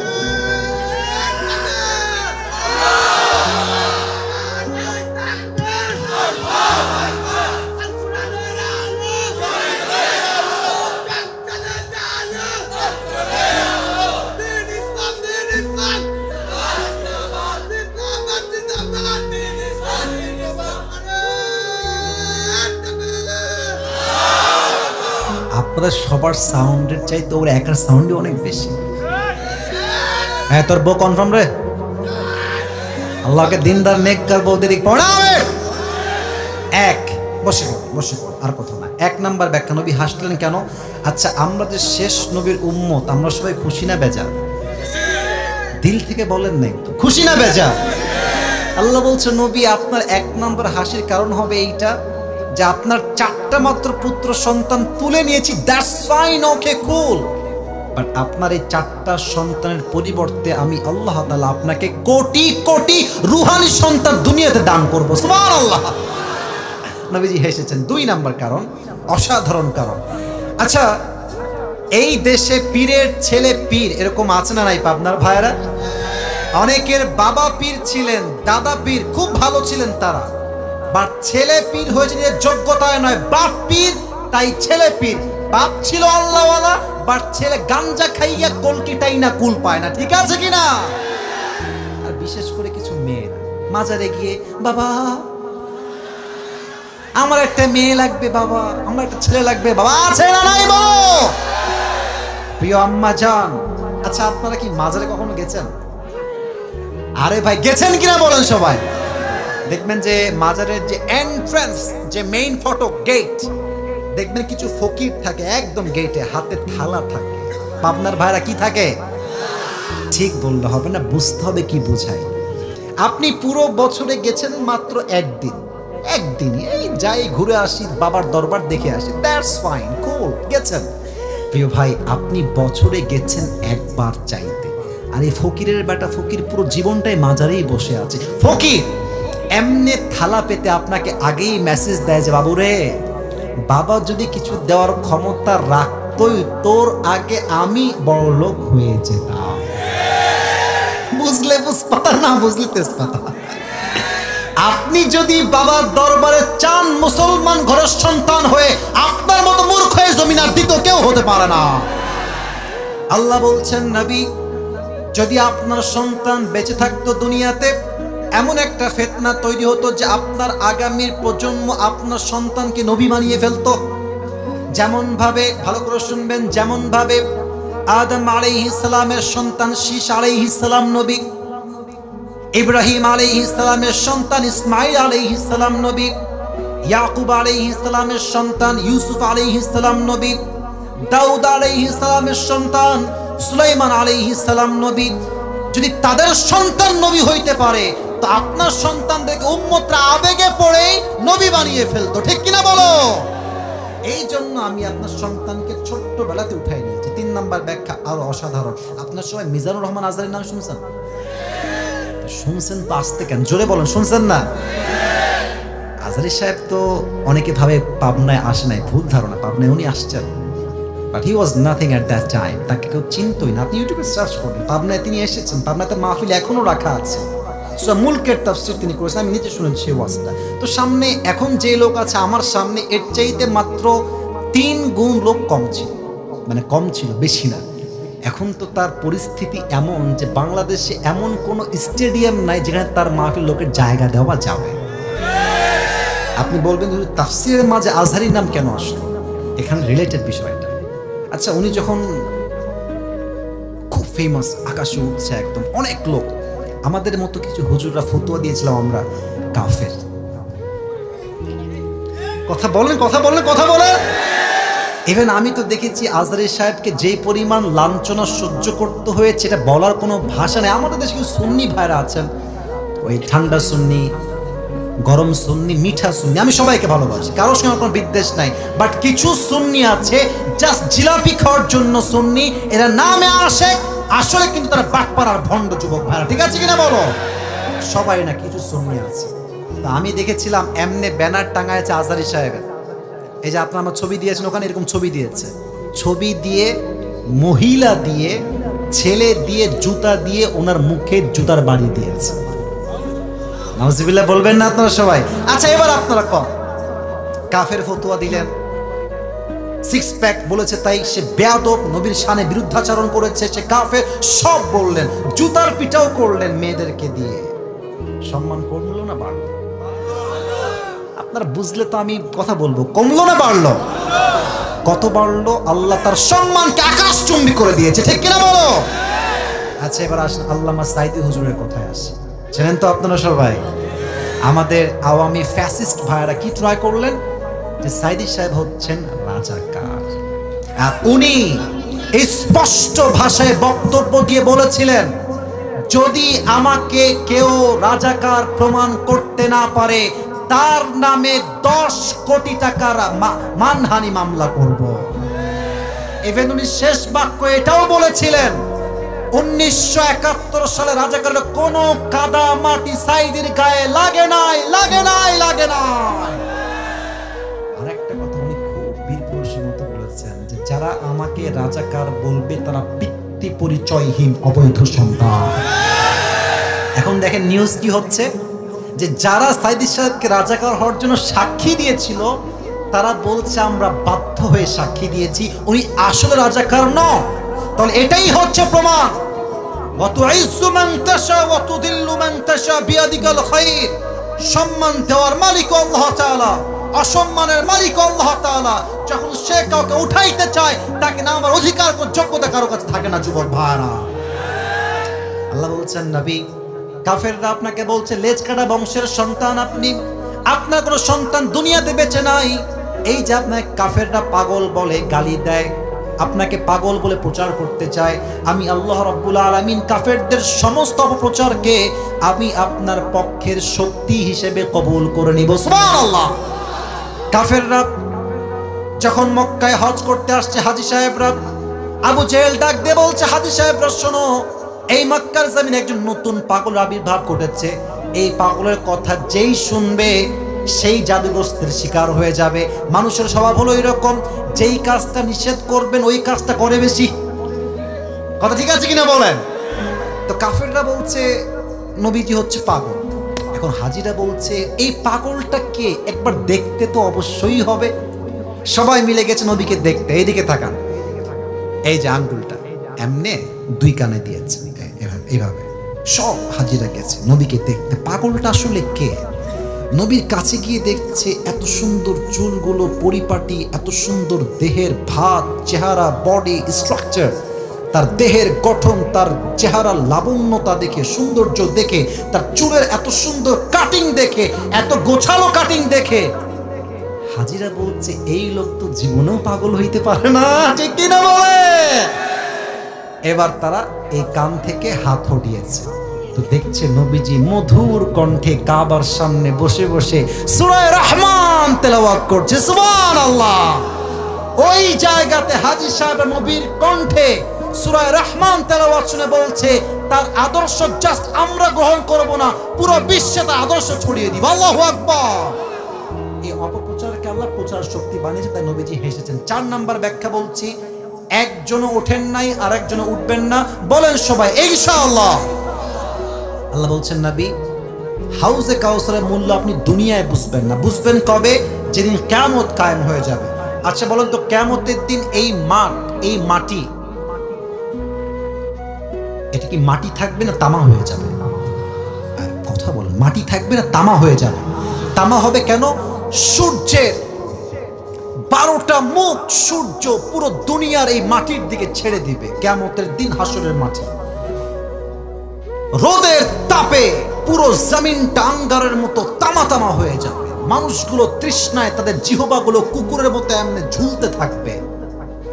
A: আপনাদের সবার সাউন্ডের চাইতে ওর একার সাউন্ডই অনেক বেশি। হ্যাঁ, তোর বউ কনফার্ম রে? আল্লাহকে দিনদার নেককার বউ দিক পড়াবে। বসে পড়ুন, বসে পড়ুন, আর কথা না। 1 নাম্বার ব্যাখ্যা, নবী হাসলেন কেন? আচ্ছা, আমরা যে শেষ নবীর উম্মত, আমরা সবাই খুশি না বেজার? দিল থেকে বলেন নাই তো, খুশি না বেজার? আল্লাহ বলছে নবী আপনার 1 নাম্বার হাসির কারণ হবে এইটা যে আপনার 4টা মাত্র পুত্র সন্তান তুলে নিয়েছি, that's fine, okay, cool. But আপনার এই 4টা সন্তানের পরিবর্তে আমি আল্লাহ তাআলা আপনাকে কোটি কোটি রুহানি সন্তান দুনিয়াতে দান করবো। সুবহানাল্লাহ। নবীজি হেসেছেন। 2 নাম্বার কারণ, অসাধারণ কারণ। আচ্ছা, এই দেশে পীরের ছেলে পীর এরকম আছে না নাই পাবনার ভাইরা? অনেকের বাবা পীর ছিলেন, দাদা পীর, খুব ভালো ছিলেন তারা, বাট ছেলে পীর হয়েছে নিজের যোগ্যতায় নয়, বাপ পীর তাই ছেলে পীর। বাপ ছিল আল্লাহওয়ালা, বাট ছেলে গাঞ্জা খাইয়া কলকিটাই না কুল পায় না, ঠিক আছে কিনা? আর বিশেষ করে কিছু মেয়েরা মাজারে গিয়ে, বাবা আমার একটা মেয়ে লাগবে, বাবা আমার একটা ছেলে লাগবে, বাবা আছে না নাই বলো? প্রিয় আম্মা জান, আচ্ছা আপনারা কি মাজারে কখনো গেছেন? আরে ভাই গেছেন কিনা বলেন সবাই। দেখবেন যে মাজারের যে এন্ট্রান্স, যে মেইন ফটক গেট, দেখবেন কিছু ফকির থাকে একদম গেটে, হাতে থালা থাকে। পাবনার ভাইরা কি থাকে? ঠিক বললে হবে না, বুঝতে হবে কি বোঝায়। আপনি পুরো বছরে গেছেন মাত্র একদিনই, এই যাই ঘুরে আসি, বাবার দরবার দেখে আসি, দ্যাটস ফাইন, কুল, গেছেন। প্রিয় ভাই, আপনি বছরে গেছেন একবার চাইতে, আর এই ফকিরের বেটা ফকির পুরো জীবনটাই মাজারেই বসে আছে। ফকির এমনি থালা পেতে আপনাকে আগেই মেসেজ দেয় যে বাবু রে, বাবা যদি কিছু দেওয়ার ক্ষমতা রাখতোই তোর আগে আমি বড় লোক হয়ে যেতাম। বুঝলে বুঝপাতা, না বুঝলে তেজপাতা। আপনি যদি বাবার দরবারে চান মুসলমান ঘরের সন্তান হয়ে, আপনার মতো মূর্খ হয়ে জমিন আর দ্বিতীয় কেউ হতে পারে না। আল্লাহ বলছেন নবী, যদি আপনার সন্তান বেঁচে থাকতো দুনিয়াতে, এমন একটা ফিতনা তৈরি হতো যে আপনার আগামীর প্রজন্ম আপনার সন্তানকে নবী বানিয়ে ফেলতো। যেমন ভাবে, ভালো করে শুনবেন, যেমন ভাবে আদম আলাইহিস সালামের সন্তান শীশ আলাইহিস সালাম নবী, ইব্রাহিম আলাইহিস সালামের সন্তান ইসমাঈল আলাইহিস সালাম নবী, ইয়াকুব আলাইহিস সালামের সন্তান ইউসুফ আলাইহিস সালাম নবী, দাউদ আলাইহিস সালামের সন্তান সুলাইমান আলাইহিস সালাম নবী, যদি তাদের সন্তান নবী হইতে পারে, তো আপনার সন্তানদেরকে উম্মতরা আবেগে পড়ে নবী বানিয়ে ফেলতো, ঠিক কিনা বলো? এই জন্য আমি আপনার সন্তানকে ছোট্টবেলাতে উঠাই নিয়েছি। 3 নাম্বার ব্যাখ্যা আরো অসাধারণ। আপনার সবাই মিজানুর রহমান আজহারীর নাম শুনছেন? শুনছেন তো, আসতে কেন, জোরে বলেন, শুনছেন না? আজহারী সাহেব তো অনেকে ভাবে পাবনায় আসে নাই, ভুল ধারণা, পাবনায় উনি আসছেন, but he was nothing at that time. তাকে কেউ চিনতই না। আপনি ইউটিউবে সার্চ করবেন, পাবনায় তিনি এসেছেন, পাবনাতে মাহফিল এখনো রাখা আছে। সূরা মুলকের তাফসীর তিনি করেছেন, আমি নিচে শুনেছি সেই ওয়াজটা। তো সামনে এখন যে লোক আছে আমার সামনে, এর চাইতে মাত্র 3 গুণ লোক কম ছিল, মানে কম ছিল, বেশি না। এখন তো তার পরিস্থিতি এমন যে বাংলাদেশে এমন কোনো স্টেডিয়াম নাই যেখানে তার মাহফিল লোকের জায়গা দেওয়া যাবে। আপনি বলবেন তাফসীরের মাঝে আজহারীর নাম কেন আসলো? এখানে রিলেটেড বিষয়টা। আচ্ছা, উনি যখন খুব ফেমাস, আকাশে উঠছে একদম, অনেক লোক, আমাদের মতো কিছু হুজুররা ফতোয়া দিয়েছিলাম আমরা কাফের। কথা বলেন, কথা বলেন, কথা বলেন। ইভেন আমি তো দেখেছি আজহারী সাহেবকে যেই পরিমাণ লাঞ্ছনা সহ্য করতে হয়েছে, এটা বলার কোনো ভাষা নেই। আমাদের দেশে কিছু সুন্নি ভাইরা আছেন, ওই ঠান্ডা সুন্নি, গরম সুন্নি, মিঠা সুন্নি, আমি সবাইকে ভালোবাসি, কারোর সঙ্গে কোনো বিদ্বেষ নাই, বাট কিছু সুন্নি আছে জাস্ট জিলাপি খাওয়ার জন্য সুন্নি, এরা নামে আসে, আসলে কিন্তু তারা বাটপাড়ার ভণ্ড যুবক ভাইরা, ঠিক আছে কিনা বলো? সবাই না, কিছু সুন্নি আছে। তা আমি দেখেছিলাম এমনি ব্যানার টাঙায়ছে আজহারী সাহেবের, এই যে আপনার আমার ছবি দিয়েছেন, ওখানে এরকম ছবি দিয়েছে, ছবি দিয়ে মহিলা দিয়ে ছেলে দিয়ে জুতা দিয়ে ওনার মুখে জুতার বাড়ি দিয়েছে। নাউজুবিল্লাহ বলবেন না আপনারা সবাই? আচ্ছা, এবার আপনারা কম কাফের ফতোয়া দিলেন, 6 প্যাক বলেছে তাই সে বেয়াদব, নবীর শানে বিরুদ্ধাচরণ করেছে, সে কাফের, সব বললেন, জুতার পিটাও করলেন মেয়েদেরকে দিয়ে। সম্মান কমলো না বাড়লো? আপনারা বুঝলে তো আমি কথা বলবো, কমলো না বাড়লো? কত বাড়লো? আল্লাহ তার সম্মানকে আকাশচুম্বী করে দিয়েছে, ঠিক কিনা বলো? আচ্ছা, এবার আসেন আল্লামা সাইদি হুজুরের কথায় আসি। জানেন তো আপনারা সবাই, আমাদের আওয়ামী ফ্যাসিস্ট ভাইরা কি ট্রাই করলেন? যে সাইদি সাহেব হচ্ছেন রাজাকার। আর উনি স্পষ্ট ভাষায় বক্তব্য দিয়ে বলেছিলেন, যদি আমাকে কেউ রাজাকার প্রমাণ করতে না পারে তার নামে 10 কোটি টাকার মানহানি মামলা করব। ইভেন উনি শেষ বাক্য এটাও বলেছিলেন, 1971 সালে রাজাকারের কোন কাদা মাটি সাইদির গায়ে লাগে নাই, লাগে নাই, লাগে নাই। আরেকটা কথা উনি খুব বীর পুরুষের মতো বলেছেন যে যারা আমাকে রাজাকার বলবে তারা পিতৃ পরিচয়হীন অবৈধ সন্তান। এখন দেখেন নিউজ কি হচ্ছে, যে যারা সাইদি সাহেবকে রাজাকার হওয়ার জন্য সাক্ষী দিয়েছিল তারা বলছে আমরা বাধ্য হয়ে সাক্ষী দিয়েছি, উনি আসলে রাজাকার নন। তাহলে এটাই হচ্ছে প্রমাণ, সম্মান দেওয়ার মালিক আল্লাহ তাআলা, অসম্মানের মালিক আল্লাহ তাআলা। যখন সে কাউকে উঠাইতে চায় তাকে না আমার অধিকার যোগ্যতা কারো কাছে থাকে না। যুবক ভাইরা, আল্লাহ বলছেন নবী, কাফেররা আপনাকে বলছে লেজ কাটা বংশের সন্তান আপনি, আপনার কোনো সন্তান দুনিয়াতে বেঁচে নাই। এই যে আপনাকে কাফেররা পাগল বলে, গালি দেয়, আপনাকে পাগল বলে প্রচার করতে চায়, আমি আল্লাহ রাব্বুল আলামিন কাফেরদের সমস্ত অপপ্রচারকে আমি আপনার পক্ষের শক্তি হিসেবে কবুল করে নিব। সুবহানাল্লাহ। কাফেররা যখন মক্কায় হজ করতে আসছে, হাজী সাহেবরা, আবু জেহেল ডাক দিয়ে বলছে, হাজী সাহেবরা শোনো, এই মক্কার জমিনে একজন নতুন পাগল আবির্ভাব ঘটেছে। এই পাগলের কথা যেই শুনবে সেই জাদুগ্রস্তের শিকার হয়ে যাবে। মানুষের স্বভাব হলো এরকম, যেই কাজটা নিষেধ করবেন ওই কাজটা করে বেশি। কথা ঠিক আছে কিনা বলেন? তো কাফেররা বলছে নবীজি হচ্ছে পাগল। এখন হাজিরা বলছে এই পাগলটা কে, একবার দেখতে তো অবশ্যই হবে। সবাই মিলে গেছে নবীকে দেখতে। এইদিকে তাকান, এই যে আঙ্গুলটা এমনে 2 কানে দিয়েছে এইভাবে, সব হাজিরা গেছে নবীকে দেখতে। পাগলটা আসলে কে? নবীর কাছে গিয়ে দেখছে এত সুন্দর চুলগুলো পরিপাটি, এত সুন্দর দেহের ভাত, চেহারা, বডি স্ট্রাকচার, তার দেহের গঠন, তার চেহারা লাবণ্যতা দেখে, সৌন্দর্য দেখে, তার চুলের এত সুন্দর কাটিং দেখে, এত গোছালো কাটিং দেখে হাজিরা বলছে এই লোক তো জীবনেও পাগল হইতে পারে না। ঠিক কিনা বলে? এবার তারা এই কান থেকে হাত হটিয়েছে, তো দেখছে নবীজি মধুর কণ্ঠে কাবার সামনে বসে বসে সূরা রহমান তেলাওয়াত করছে। সুবহানাল্লাহ। ওই জায়গাতে হাজী সাহেব নবীর কণ্ঠে সূরা রহমান তেলাওয়াত শুনে বলছে তার আদর্শ জাস্ট আমরা গ্রহণ করব না, পুরো বিশ্বে তার আদর্শ ছড়িয়ে দিব। আল্লাহু আকবার। এই অপপ্রচারকে আল্লাহ প্রচার শক্তি বানিয়েছে, তাই নবীজি হেসেছেন। 4 নাম্বার ব্যাখ্যা বলছি, একজনও ওঠেন নাই, আর একজনও উঠবেন না, বলেন সবাই ইনশাআল্লাহ। আল্লাহ বলছেন নবী, হাউজে কাউসারের মূল্য আপনি দুনিয়ায় বুঝবেন না, বুঝবেন কবে? যেদিন কিয়ামত কায়েম হয়ে যাবে। আচ্ছা বলেন তো, কিয়ামতের দিন এই মাঠ, এই মাটি, এটা কি মাটি থাকবে না তামা হয়ে যাবে? আর কথা বলেন, মাটি থাকবে না তামা হয়ে যাবে? তামা হবে কেন? সূর্যের 12টা মুখ সূর্য পুরো দুনিয়ার এই মাটির দিকে ছেড়ে দিবে কিয়ামতের দিন হাসরের মাঠে। রোদের তাপে পুরো জমিনটা আঙ্গারের মতো তামা তামা হয়ে যাবে। মানুষগুলো তৃষ্ণায় তাদের জিহ্বাগুলো কুকুরের মতো এমনি ঝুলতে থাকবে।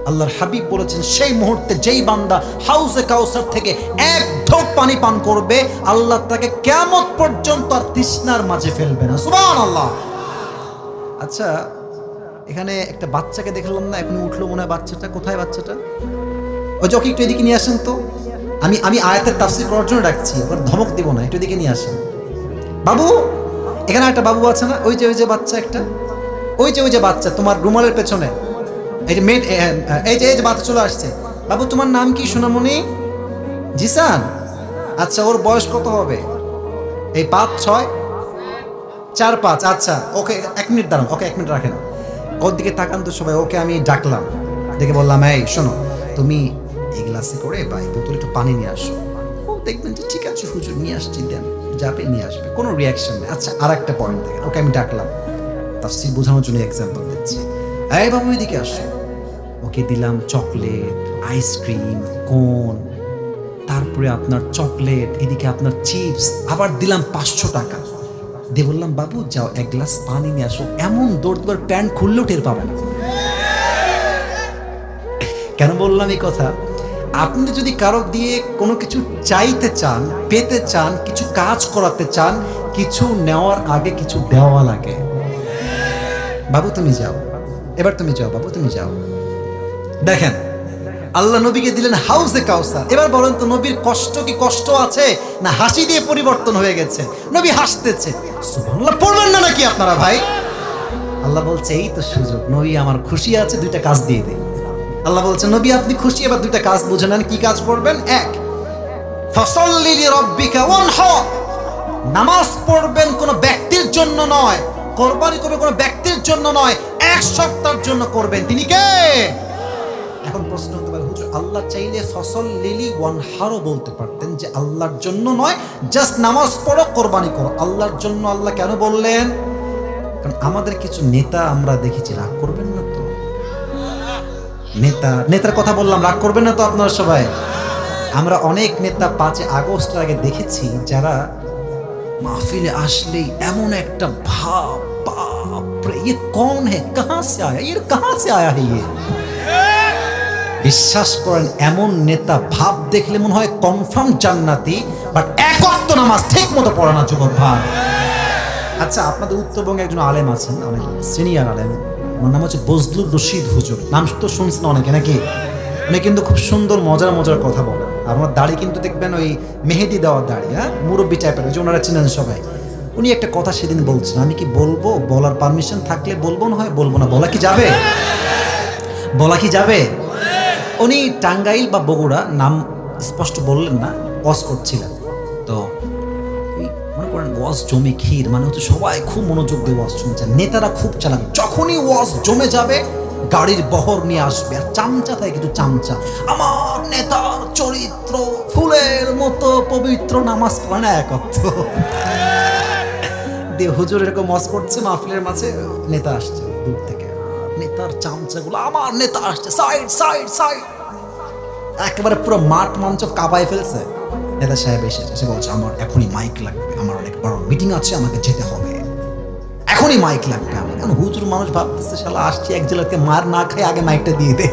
A: আল্লাহর হাবিব বলেছেন সেই মুহূর্তে যেই বান্দা হাউজে কাউসার থেকে 1 ঢোক পানি পান করবে, আল্লাহ তাকে কিয়ামত পর্যন্ত আর তৃষ্ণার মাঝে ফেলবে না। সুবহানাল্লাহ। আচ্ছা, এখানে একটা বাচ্চাকে দেখলাম না, এখন উঠলো মনে হয় বাচ্চাটা। কোথায় বাচ্চাটা? ওই যে একটু এদিকে নিয়ে আসেন তো। আমি আয়াতের তাফসীর করার জন্য ডাকছি, ওর ধমক দিব না, একটু এদিকে নিয়ে আসেন। বাবু, এখানে একটা বাবু আছে না? ওই যে বাচ্চা একটা, ওই যে বাচ্চা তোমার রুমালের পেছনে, এই যে মেয়ে, এই যে বাচ্চা চলে আসছে। বাবু তোমার নাম কি সোনামণি? জিসান। আচ্ছা, ওর বয়স কত হবে? এই 5, 6, 4, 5। আচ্ছা, ওকে 1 মিনিট দাঁড়ান, ওকে 1 মিনিট রাখেন। ওর দিকে তাকান তো সবাই। ওকে আমি ডাকলাম, দেখে বললাম এই শোনো, তুমি এই গ্লাসে করে বা এই বোতলে একটু পানি নিয়ে আসো। ও দেখবেন যে ঠিক আছে হুজুর নিয়ে আসছি, দেন যাবে নিয়ে আসবে, কোনো রিয়াকশন নেই। আচ্ছা, আর একটা পয়েন্ট দেখেন, ওকে আমি ডাকলাম, তাফসীর বোঝানোর জন্য এক্সাম্পল দিচ্ছি। এই বাবু এদিকে আসো। ওকে দিলাম চকলেট, আইসক্রিম, কোন, তারপরে আপনার চকলেট, এদিকে আপনার চিপস, আবার দিলাম 500 টাকা। দিয়ে বললাম বাবু যাও এক গ্লাস পানি নিয়ে আসো। এমন দৌড় দেবার প্যান্ট খুললেও টের পাবে না। কেন বললাম এই কথা? আপনি যদি কারো দিয়ে কোনো কিছু চাইতে চান, পেতে চান, কিছু কাজ করাতে চান, কিছু নেওয়ার আগে কিছু দেওয়া লাগে। বাবু তুমি যাও, এবার তুমি যাও, বাবু তুমি যাও। দেখেন আল্লাহ নবীকে দিলেন হাউজে কাউসার। এবার বলেন তো নবীর কষ্ট কি কষ্ট আছে না হাসি দিয়ে পরিবর্তন হয়ে গেছে? নবী হাসতেছে। সুবহানাল্লাহ পড়বেন না নাকি আপনারা ভাই? আল্লাহ বলছে এই তো সুযোগ, নবী আমার খুশি আছে, দুইটা কাজ দিয়ে দেয়। আল্লাহ বলছে নবী আপনি খুশি, এবার দুইটা কাজ বুঝে নেন। কি কাজ করবেন? এক, ফাসাল্লি লিরাব্বিকা ওয়ানহার, নামাজ পড়বেন কোনো ব্যক্তির জন্য নয়, কোরবানি করবেন কোনো ব্যক্তির জন্য নয়, এক সপ্তাহের জন্য করবেন। তিনি কে? এখন প্রশ্ন হতে পারে হুজুর আল্লাহ চাইলে ফাসাল্লি ওয়ানহারও বলতে পারতেন, যে আল্লাহর জন্য নয়, জাস্ট নামাজ পড়ো, কোরবানি করো। আল্লাহর জন্য আল্লাহ কেন বললেন? কারণ আমাদের কিছু নেতা আমরা দেখেছি, রাগ করবেন না তো? নেতার কথা বললাম, রাগ করবেন না তো আপনারা সবাই? আমরা অনেক নেতা 5 আগস্ট আগে দেখেছি যারা মাহফিলে আসলেই এমন একটা ভাব, বাপ রে ये कौन है, कहां से आया, ये कहां से आया है ये। বিশ্বাস করেন এমন নেতা ভাব দেখলে মনে হয় কনফার্ম জান্নাতি, বাট এক ওয়াক্ত নামাজ ঠিক মতো পড়ে না যুবক ভাই। আচ্ছা আপনাদের উত্তরবঙ্গে একজন আলেম আছেন, অনেক সিনিয়র আলেম, ওনার নাম হচ্ছে বজলুর রশিদ হুজুর। নাম তো শুনছেন অনেকে নাকি? উনি কিন্তু খুব সুন্দর মজার মজার কথা বলেন। আর ওনার দাড়ি কিন্তু দেখবেন ওই মেহেদি দেওয়ার দাড়ি, হ্যাঁ মুরব্বী টাইপের, যে ওনারা চিনেন সবাই। উনি একটা কথা সেদিন বলছেন, আমি কি বলবো? বলার পারমিশন থাকলে বলবো, না হয় বলবো না। বলা কি যাবে? বলা কি যাবে? উনি টাঙ্গাইল বা বগুড়া, নাম স্পষ্ট বললেন না, ওয়াজ করছিলেন। তো মনে করেন ওয়াজ জমে ক্ষীর, মানে হচ্ছে সবাই খুব মনোযোগ দিয়ে ওয়াজ শুনছেন। নেতারা খুব চালাক, যখনই ওয়াজ জমে যাবে গাড়ির বহর নিয়ে আসবে, আর চামচা থাকে কিছু চামচা, আমার নেতার চরিত্র ফুলের মতো পবিত্র, নামাজ পড়ে না এক ওয়াক্ত। দিয়ে হুজুর এরকম ওয়াজ করছে মাহফিলের মাঝে, নেতা আসছে দূর থেকে, নেতার চামচাগুলো, আমার নেতা আসছে, সাইড সাইড সাইড, একেবারে পুরো মাঠ মঞ্চ কাঁপায় ফেলছে। নেতা সাহেব এসে বলছে আমার এখনই মাইক লাগবে, আমার অনেক বড় মিটিং আছে, আমাকে যেতে হবে, এখনই মাইক লাগবে আমার। কারণ হুজুর মানুষ ভাবতেছে শালা আসছি এক জেলাকে মার না খাই, আগে মাইকটা দিয়ে দে।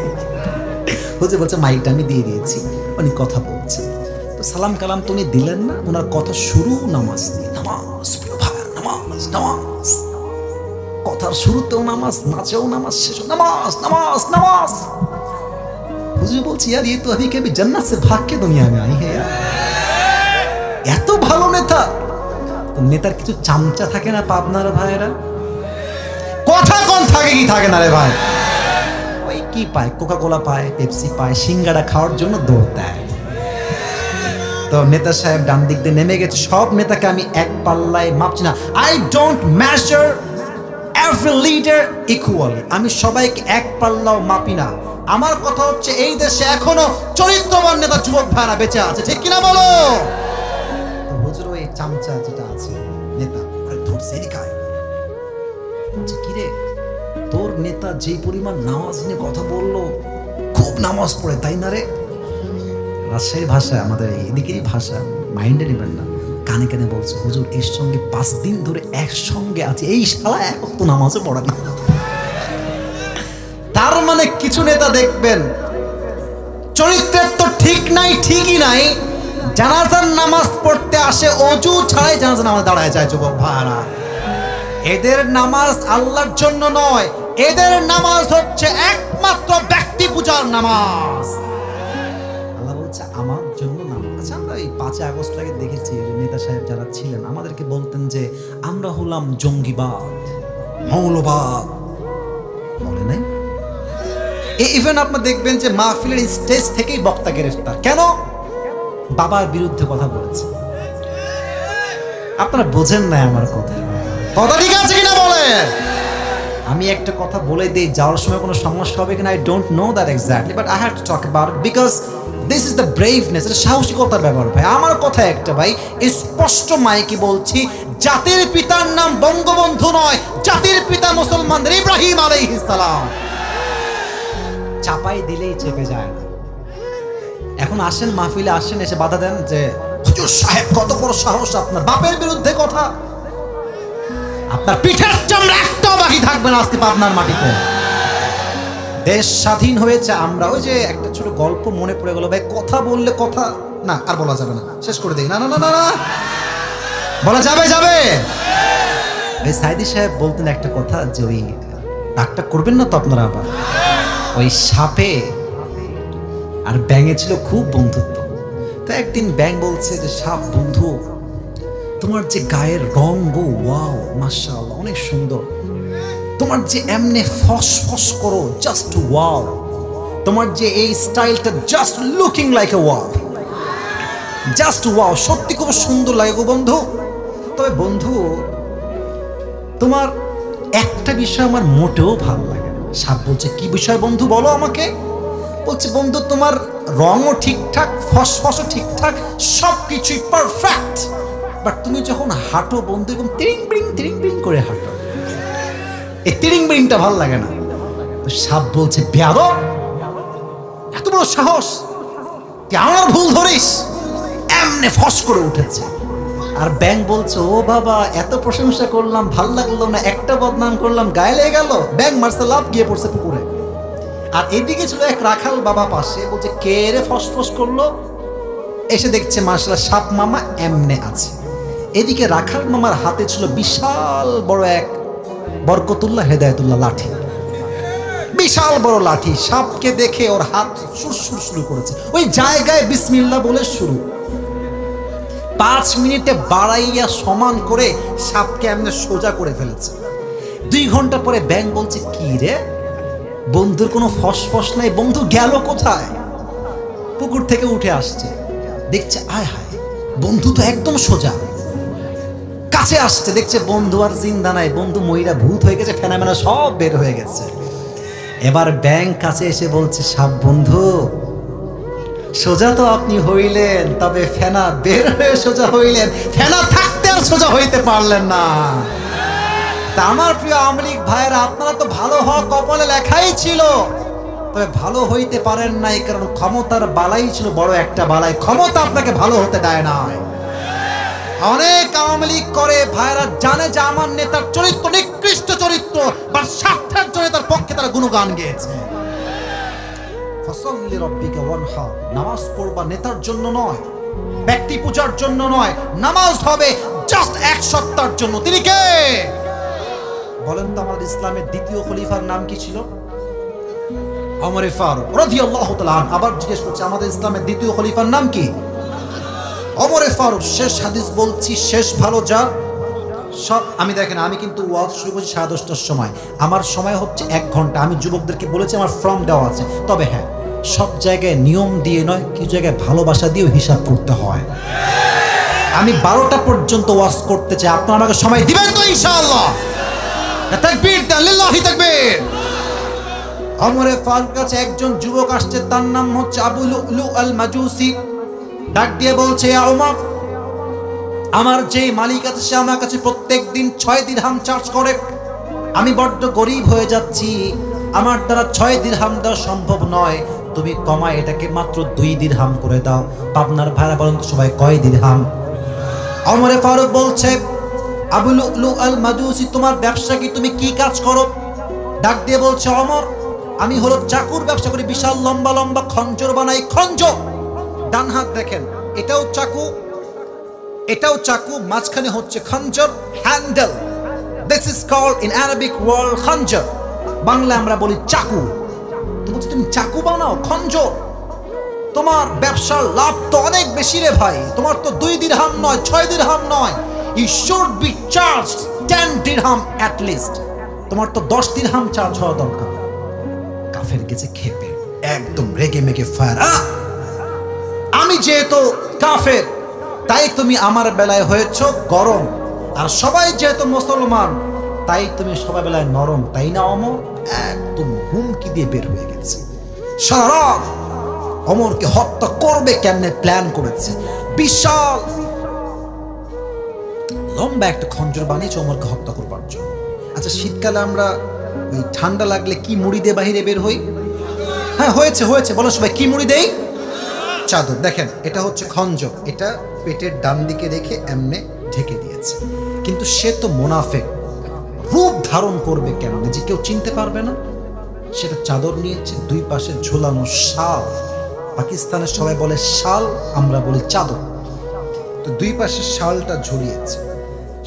A: হুজুর বলছে মাইকটা আমি দিয়ে দিয়েছি। উনি কথা বলছে, তো সালাম কালাম তো উনি দিলেন না, ওনার কথা শুরু নামাজ দিয়ে, নামাজ ভাই, নামাজ নামাজ, কথার শুরুতেও নামাজ, নাচেও নামাজ, শেষ নামাজ নামাজ নামাজ। হুজুর বলছি यार ये तो अभी कभी जन्नत से भाग के दुनिया में आई है यार। এত ভালো নেতা। তো নেতার কিছু চামচা থাকে না পাবনার ভাইরা? কথা কোন থাকে কি থাকে না রে ভাই? ওই কি পায়, কোকা কোলা পায়, পেপসি পায়, সিঙ্গাড়া খাওয়ার জন্য দৌড় দেয়। তো নেতা সাহেব ডান দিক দিয়ে নেমে গেছে। সব নেতাকে আমি এক পাল্লায় মাপছি না, I don't measure every leader equally, আমি সবাইকে এক পাল্লাও মাপি না। আমার কথা হচ্ছে এই দেশে এখনো চরিত্রবান নেতা যুবক ভাইরা বেঁচে আছে, ঠিক কিনা বলো? তো হুজুর ওই চামচা যেটা আছে নেতা, আরে ধরছে খায়, বলছে কি রে তোর নেতা যে পরিমাণ নামাজ নিয়ে কথা বললো, খুব নামাজ পড়ে তাই না রে? রাজশাহীর ভাষা, আমাদের এদিকেরই ভাষা, মাইন্ডে নেবেন না। কানে কানে বলছে হুজুর এর সঙ্গে 5 দিন ধরে একসঙ্গে আছে, এই শালা এক ওয়াক্ত নামাজও পড়ে না। তার মানে কিছু নেতা দেখবেন চরিত্রের তো ঠিক নাই, ঠিকই নাই, জানাজার নামাজ পড়তে আসে অজু ছাড়াই জানাজার নামাজ দাঁড়ায় যায় যুবক ভাইরা। এদের নামাজ আল্লাহর জন্য নয়, এদের নামাজ হচ্ছে একমাত্র ব্যক্তি পূজার নামাজ। আল্লাহ বলছে আমার জন্য নামাজ। আচ্ছা আমরা এই 5 আগস্ট আগে দেখেছি নেতা সাহেব যারা ছিলেন আমাদেরকে বলতেন যে আমরা হলাম জঙ্গিবাদ, মৌলবাদ, বলে নাই? এই ইভেন আপনি দেখবেন যে মাহফিলের স্টেজ থেকেই বক্তা গ্রেফতার। কেন? বাবার বিরুদ্ধে কথা বলেছে। আপনারা বোঝেন না আমার কথা, কথা ঠিক আছে কিনা বলেন? আমি একটা কথা বলে দিই, যাওয়ার সময় কোনো সমস্যা হবে কিনা I don't know that exactly, but I have to talk about it because this is the braveness. এটা সাহসিকতার ব্যাপার ভাই। আমার কথা একটা ভাই, স্পষ্ট মাইকে বলছি, জাতির পিতার নাম বঙ্গবন্ধু নয়, জাতির পিতা মুসলমানদের ইব্রাহিম আলাইহিস সালাম। চাপাই দিলেই চেপে যায় না। এখন আসেন মাহফিলে, আসেন, এসে বাধা দেন যে হুজুর সাহেব কত বড় সাহস আপনার, বাপের বিরুদ্ধে কথা। আপনার পিঠের চামড়া একটাও বাকি থাকবে না আজকে পাবনার মাটিতে। দেশ স্বাধীন হয়েছে, আমরা ওই যে একটা ছোট গল্প মনে পড়ে গেল ভাই, কথা বললে কথা না আর বলা যাবে না, শেষ করে দেই। না না না না না, বলা যাবে যাবে। এই সাইদি সাহেব বলতেন একটা কথা যে ওই ডাকটা করবেন না তো আপনারা আবার, ওই সাপে আর ব্যাঙে ছিল খুব বন্ধুত্ব। তো একদিন ব্যাঙ বলছে যে সাপ, বন্ধু তোমার যে গায়ের রং গো, ওয়াও মাশাআল্লাহ অনেক সুন্দর, তোমার যে এমনে ফস ফস করো জাস্ট ওয়াও, তোমার যে এই স্টাইলটা just looking like a wow, just wow, সত্যি খুব সুন্দর লাগে গো বন্ধু। তবে বন্ধু তোমার একটা বিষয় আমার মোটেও ভালো লাগে না। সাপ বলছে কি বিষয় বন্ধু বলো আমাকে। বলছে বন্ধু তোমার রঙও ঠিকঠাক, ফসফসও ঠিকঠাক, সব কিছুই পারফেক্ট, বাট তুমি যখন হাঁটো বন্ধু এরকম তিরিং বিরিং করে হাঁটো, এই তিরিং বিরিংটা ভালো লাগে না। তো সাপ বলছে বেয়াদব, এত বড় সাহস, তুই আমার ভুল ধরিস, এমনে ফস করে উঠেছে। আর ব্যাঙ বলছে ও বাবা এত প্রশংসা করলাম ভাল লাগলো না, একটা বদনাম করলাম গায়ে লেগে গেল। ব্যাঙ মারছে লাভ, গিয়ে পড়ছে পুকুরে। আর এদিকে ছিল এক রাখাল বাবা পাশে, বলছে কে রে ফসফস করলো, এসে দেখছে মাশাআল্লাহ সাপ মামা এমনে আছে। এদিকে রাখাল মামার হাতে ছিল বিশাল বড় এক বরকতুল্লাহ হেদায়েতুল্লাহ লাঠি, বিশাল বড় লাঠি। সাপকে দেখে ওর হাত সুরসুর শুরু করেছে, ওই জায়গায় বিসমিল্লাহ বলে শুরু। 5 মিনিটে বাড়াইয়া সমান করে সাপকে এমনি সোজা করে ফেলেছে। 2 ঘন্টা পরে ব্যাঙ বলছে কি রে বন্ধুর কোনো ফসফস নাই, বন্ধু গেল কোথায়। পুকুর থেকে উঠে আসছে, দেখছে আয় হায় বন্ধু তো একদম সোজা। কাছে আসছে, দেখছে বন্ধু আর জিন্দা নাই, বন্ধু ময়রা ভূত হয়ে গেছে, ফেনামেনা সব বের হয়ে গেছে। এবার ব্যাঙ কাছে এসে বলছে সাপ বন্ধু সোজা তো আপনি হইলেন, তবে ফেনা বের হয়ে সোজা হইলেন, ফেনা থাকতে আর সোজা হইতে পারলেন না। তা আমার প্রিয় আওয়ামী লীগ ভাইয়েরা, আপনারা তো ভালো হওয়া কপালে লেখাই ছিল, তবে ভালো হইতে পারেন নাই কারণ ক্ষমতার বালাই ছিল বড় একটা বালাই, ক্ষমতা আপনাকে ভালো হতে দেয় নাই। অনেক আওয়ামী লীগ করে ভাইয়েরা জানে যে আমার নেতার চরিত্র নিকৃষ্ট চরিত্র, বা স্বার্থের জন্য তার পক্ষে তারা গুণগান গেয়েছে। ফসল্লি রব্বিকা ওয়ানহার, নামাজ পড়বা নেতার জন্য নয়, ব্যক্তি পূজার জন্য নয়, নামাজ হবে জাস্ট এক সত্তার জন্য। তিনি কে বলেন তো? আমাদের ইসলামের দ্বিতীয় খলিফার নাম কি ছিল? ওমর ফারুক রাদিয়াল্লাহু তাআলা। আবার জিজ্ঞেস করছে আমাদের ইসলামের দ্বিতীয় খলিফার নাম কি? ওমর ফারুক। শেষ হাদিস বলছি, শেষ ভালো যার সব। আমি দেখেন আমি কিন্তু ওয়াজ শুরু করছি 10:30টার সময়, আমার সময় হচ্ছে 1 ঘন্টা। আমি যুবকদেরকে বলেছি আমার ফর্ম দেওয়া আছে, তবে হ্যাঁ সব জায়গায় নিয়ম দিয়ে নয়, কিছু জায়গায় ভালোবাসা দিয়েও হিসাব করতে হয়। আমি 12টা পর্যন্ত ওয়াজ করতে চাই, আপনারা আমাকে সময় দিবেন তো ইনশাআল্লাহ? তাকবীর দেন, লিল্লাহি তাকবীর। ওমর ফারুক কাছে একজন যুবক আসছে, তার নাম হচ্ছে আবু লুলু আল মাজুসি। ডাক দিয়ে বলছে ইয়া ওমর, আমার যে মালিক আছে সে আমার কাছে প্রত্যেকদিন 6 দিরহাম চার্জ করে, আমি বড্ড গরিব হয়ে যাচ্ছি, আমার দ্বারা 6 দিরহাম দেওয়া সম্ভব নয়, তুমি কমায় এটাকে মাত্র 2 দিরহাম করে দাও। পাবনার ভাড়া বলেন তো সবাই কয় দিরহাম? ওমর ফারুক বলছে আবু লুলু আল মাজুসি, তোমার ব্যবসা কি, তুমি কি কাজ করো? ডাক দিয়ে বলছে ওমর, আমি হলো চাকুর ব্যবসা করি, বিশাল লম্বা লম্বা খঞ্জর বানাই। খঞ্জর, ডান হাত দেখেন, এটাও চাকু, এটাও চাকু, মাঝখানে হচ্ছে খঞ্জর handle. This is called in Arabic world খঞ্জর, বাংলা আমরা বলি চাকু। তুমি চাকু বানাও, খঞ্জর। তোমার ব্যবসার লাভ তো অনেক বেশি রে ভাই, তোমার তো 2 দিরহাম নয়, 6 দিরহাম নয়, ইউ শুড বি চার্জড 10 দিরহাম অ্যাট লিস্ট, তোমার তো 10 দিরহাম চার্জ হওয়া দরকার। কাফের গেছে খেপে, একদম রেগে মেগে ফায়ার। আমি যেহেতু কাফের তাই তুমি আমার বেলায় হয়েছ গরম, আর সবাই যেহেতু মুসলমান তাই তুমি সবাই বেলায় নরম, তাই না ওমর? একদম হুমকি দিয়ে বের হয়ে গেছে। সারা রাত ওমরকে হত্যা করবে কেমনে প্ল্যান করেছে, বিশাল লম্বা একটা খঞ্জর বানিয়েছে ওমরকে হত্যা করবার জন্য। আচ্ছা শীতকালে আমরা ওই ঠান্ডা লাগলে কি মুড়ি দিয়ে বাহিরে বের হই? হ্যাঁ হয়েছে হয়েছে, বলো সবাই কি মুড়ি দেই? চাদর। দেখেন এটা হচ্ছে খঞ্জর, এটা পেটের ডান দিকে রেখে এমনে ঢেকে দিয়েছে। কিন্তু সে তো মুনাফিক, ধারণ করবে কেমনে, যে কেউ চিনতে পারবে না? সেটা চাদর নিয়েছে, দুই পাশে ঝোলানো শাল। পাকিস্তানের সবাই বলে শাল, আমরা বলি চাদর। তো দুই পাশে শালটা ঝুলিয়েছে।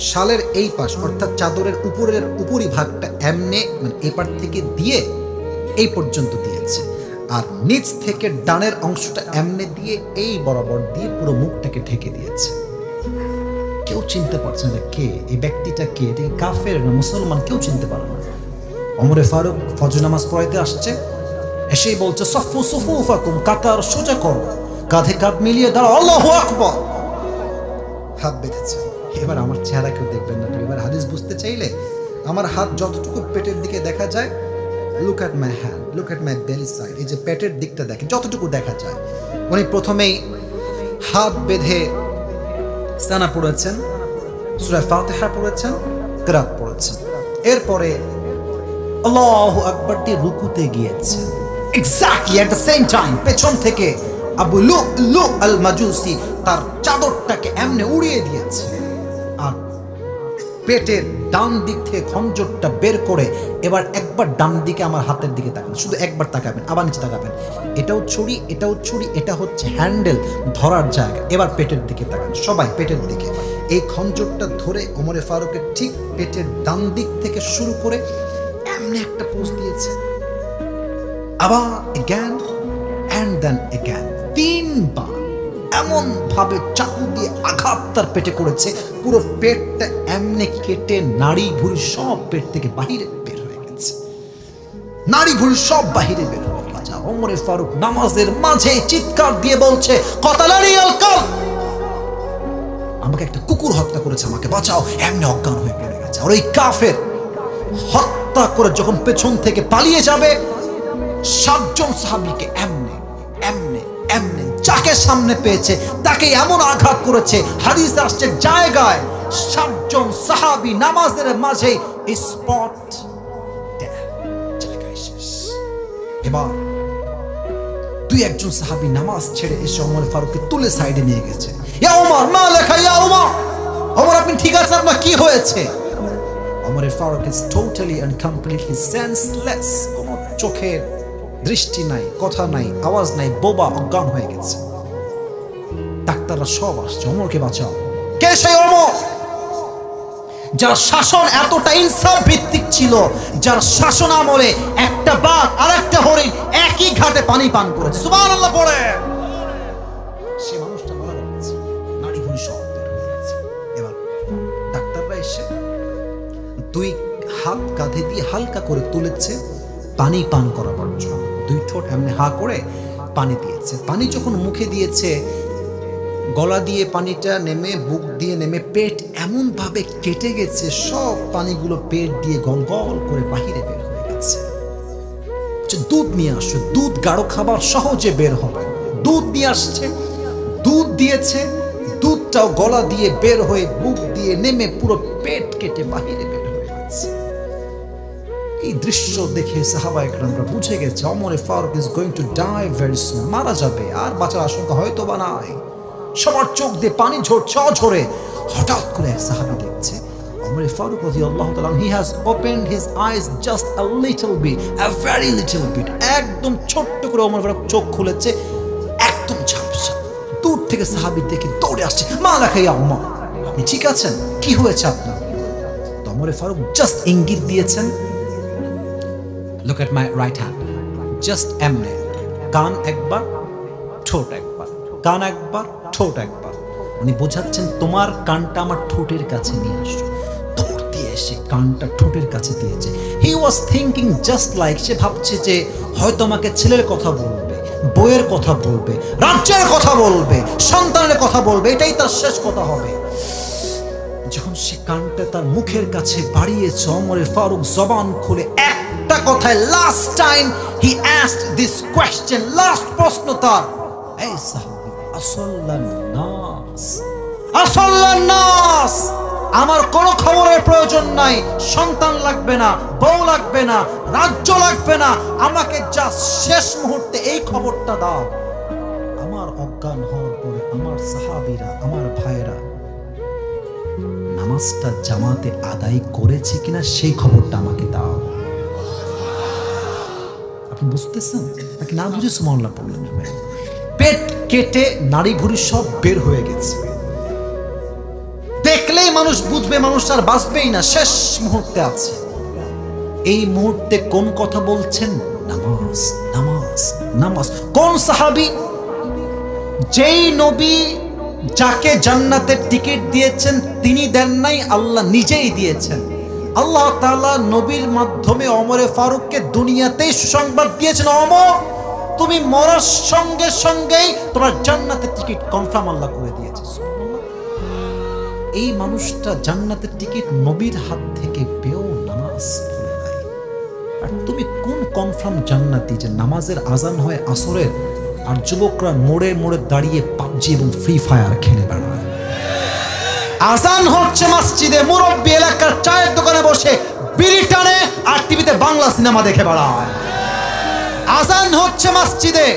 A: শালের এই পাশ অর্থাৎ চাদরের উপরি ভাগটা এমনে মানে এপার থেকে দিয়ে এই পর্যন্ত দিয়েছে, আর নিচ থেকে ডানের অংশটা এমনে দিয়ে এই বরাবর দিয়ে পুরো মুখটাকে ঢেকে দিয়েছে। কেউ চিনতে পারছে না কে এই ব্যক্তিটা, কে, এটা কাফের না মুসলমান, কেউ চিনতে পারে না। ওমরে ফারুক ফজর নামাজ পড়াইতে আসছে, এসেই বলছে সফু সুফুফাকুম, কাতার সোজা করো, কাঁধে কাঁধ মিলিয়ে দাঁড়াও, আল্লাহু আকবার। হাত বেঁধেছে। এবার আমার চেহারা কেউ দেখবেন না। এবার হাদিস বুঝতে চাইলে আমার হাত যতটুকু পেটের দিকে দেখা যায়, look at my hand, look at my বেলি সাইড, এই যে পেটের দিকটা দেখে যতটুকু দেখা যায়। উনি প্রথমেই হাত বেঁধে সানা পড়েছেন, সূরা ফাতিহা পড়েছেন, কিরাত পড়েছেন। এরপরে আল্লাহু আকবার দিয়ে রুকুতে গিয়েছেন। Exactly at the same time পেছন থেকে আবু লুলু আল মাজুসি তার চাদরটাকে এমনে উড়িয়ে দিয়েছে, আর পেটের ডান দিক থেকে খঞ্জরটা বের করে এবার একবার ডান দিকে আমার হাতের দিকে তাকাবেন, শুধু একবার তাকাবেন, আবার নিচে তাকাবেন। এটাও ছুরি, এটাও ছুরি, এটা হচ্ছে হ্যান্ডেল ধরার জায়গা। এবার পেটের দিকে তাকান, সবাই পেটের দিকে। এই খঞ্জরটা ধরে ওমরে ফারুকের ঠিক পেটের ডান দিক থেকে শুরু করে এমনি একটা পোজ দিয়েছে, আবার এগ্যান অ্যান্ড দেন এগ্যান, 3 বার এমন ভাবে চাকু দিয়ে আঘাত তার পেটে করেছে, পুরো পেটটা এমনি কেটে নাড়ি ভুঁড়ি সব পেট থেকে বাহিরে বের হয়ে গেছে, নাড়ি ভুঁড়ি সব বাহিরে বের হয়ে গেছে। ওমরে ফারুক নামাজের মাঝে চিৎকার দিয়ে বলছে, কতালানি আল কাল, আমাকে একটা কুকুর হত্যা করেছে, আমাকে বাঁচাও। এমনি অজ্ঞান হয়ে পড়ে গেছে। আর ওই কাফের হত্যা করে যখন পেছন থেকে পালিয়ে যাবে, 7 জন সাহাবীকে এমনে এমনে এমনে যাকে সামনে পেয়েছে তাকে এমন আঘাত করেছে, হাদিস আসছে জায়গায় 7 জন সাহাবী নামাজের মাঝে স্পট জায়গায় শেষ। এবার 2-1 সাহাবী নামাজ ছেড়ে এসে ওমর ফারুককে তুলে সাইডে নিয়ে গেছে। ইয়া ওমর, মা লেখা, ইয়া ওমর, ওমর আপনি ঠিক আছেন? আপনার কি হয়েছে? Omar Farooq is totally and completely senseless, কোনো চোখের দৃষ্টি নাই, কথা নাই, আওয়াজ নাই, বোবা, অজ্ঞান হয়ে গেছে। ডাক্তাররা সব আসছে, ওমরকে বাঁচাও। কে সেই ওমর? যার শাসন এতটা ইনসাফ ভিত্তিক ছিল, যার শাসন আমলে একটা বাঘ আর একটা হরিণ একই ঘাটে পানি পান করেছে। সুবহানাল্লাহ পড়ে সে মানুষটা মারা গেছে, নাড়ি ভুঁড়ি সব বের হয়ে গেছে। এবার ডাক্তাররা এসে 2 হাত কাঁধে দিয়ে হালকা করে তুলেছে পানি পান করাবার জন্য। 2 ঠোঁট এমনি হা করে পানি দিয়েছে। পানি যখন মুখে দিয়েছে, গলা দিয়ে পানিটা নেমে, বুক দিয়ে নেমে, পেট এমন ভাবে কেটে গেছে, সব পানিগুলো পেট দিয়ে গল গল করে বাহিরে বের হয়ে গেছে। দুধ নিয়ে আসছে, দুধ গাঢ় খাবার সহজে বের হবে, দুধ নিয়ে আসছে, দুধ দিয়েছে, দুধটাও গলা দিয়ে বের হয়ে বুক দিয়ে নেমে পুরো পেট কেটে বাহিরে বের হয়ে গেছে। এই দৃশ্য দেখে সাহাবায়ে কেরামরা বুঝে গেছে ওমরে Farooq is going to die very soon, মারা যাবে, আর বাঁচার আশঙ্কা হয়তো বা নাই। সবার চোখ দিয়ে পানি ঝরছে অঝরে। হঠাৎ করে এক সাহাবী দেখছে ওমরে ফারুক রাদিয়াল্লাহু তাআলা, he has opened his eyes just a little bit, a very little bit, একদম ছোট্ট করে ওমর ফারুক চোখ খুলেছে, একদম ঝাপসা। দূর থেকে সাহাবী দেখে দৌড়ে আসছে, মা লেখা ইয়া ওমর, আপনি ঠিক আছেন? কি হয়েছে আপনার? তো ওমরে ফারুক জাস্ট ইঙ্গিত দিয়েছেন, look at my right hand, just এমনে, কান একবার, ঠোঁট একবার, কান একবার, ঠোঁট একবার। উনি বোঝাচ্ছেন তোমার কানটা আমার ঠোঁটের কাছে নিয়ে আসো। দৌড় দিয়ে এসে কানটা ঠোঁটের কাছে দিয়েছে। হি ওয়াজ থিঙ্কিং জাস্ট লাইক, সে ভাবছে যে হয়তো আমাকে ছেলের কথা বলবে, বইয়ের কথা বলবে, রাজ্যের কথা বলবে, সন্তানের কথা বলবে, এটাই তার শেষ কথা হবে। যখন সে কানটা তার মুখের কাছে বাড়িয়েছে, ওমর ফারুক জবান খুলে একটা কথায়, last time he asked this question, last প্রশ্ন তার, এই সাহাবী, আসল্লান নাস, আসল্লান নাস, আমার কোনো খবরের প্রয়োজন নাই, সন্তান লাগবে না, বউ লাগবে না, রাজ্য লাগবে না, আমাকে জাস্ট শেষ মুহূর্তে এই খবরটা দাও, আমার অজ্ঞান হওয়ার পরে আমার সাহাবীরা, আমার ভাইয়েরা নামাজটা জামাতে আদায় করেছে কিনা সেই খবরটা আমাকে দাও। আপনি বুঝতেছেন নাকি না বুঝে সুবহানাল্লাহ পড়লেন? পেট কেটে নাড়ি ভুঁড়ি সব বের হয়ে গেছে, দেখলেই মানুষ বুঝবে মানুষ আর বাঁচবেই না, শেষ মুহূর্তে আছে। এই মুহূর্তে কোন কথা বলছেন? নামাজ, নামাজ, নামাজ। কোন সাহাবী? যেই নবী যাকে জান্নাতের টিকিট দিয়েছেন তিনি দেন নাই, আল্লাহ নিজেই দিয়েছেন। আল্লাহ তাআলা নবীর মাধ্যমে ওমরে ফারুককে দুনিয়াতেই সুসংবাদ দিয়েছেন, ওমর তুমি মরার সঙ্গে সঙ্গেই তোমার জান্নাতের টিকিট কনফার্ম আল্লাহ করে দিয়েছে। এই মানুষটা জান্নাতের টিকিট নবীর হাত থেকে পেয়েও নামাজ পড়ে নাই। আর তুমি কোন কনফার্ম জান্নাতি যে নামাজের আজান হয় আসরের আর যুবকরা মোড়ে মোড়ে দাঁড়িয়ে পাবজি এবং ফ্রি ফায়ার খেলে বেড়ায়? আজান হচ্ছে মসজিদে, মুরব্বী এলাকার চায়ের দোকানে বসে বিড়ি টানে আর টিভিতে বাংলা সিনেমা দেখে বেড়ায়। আজান হচ্ছে মসজিদে,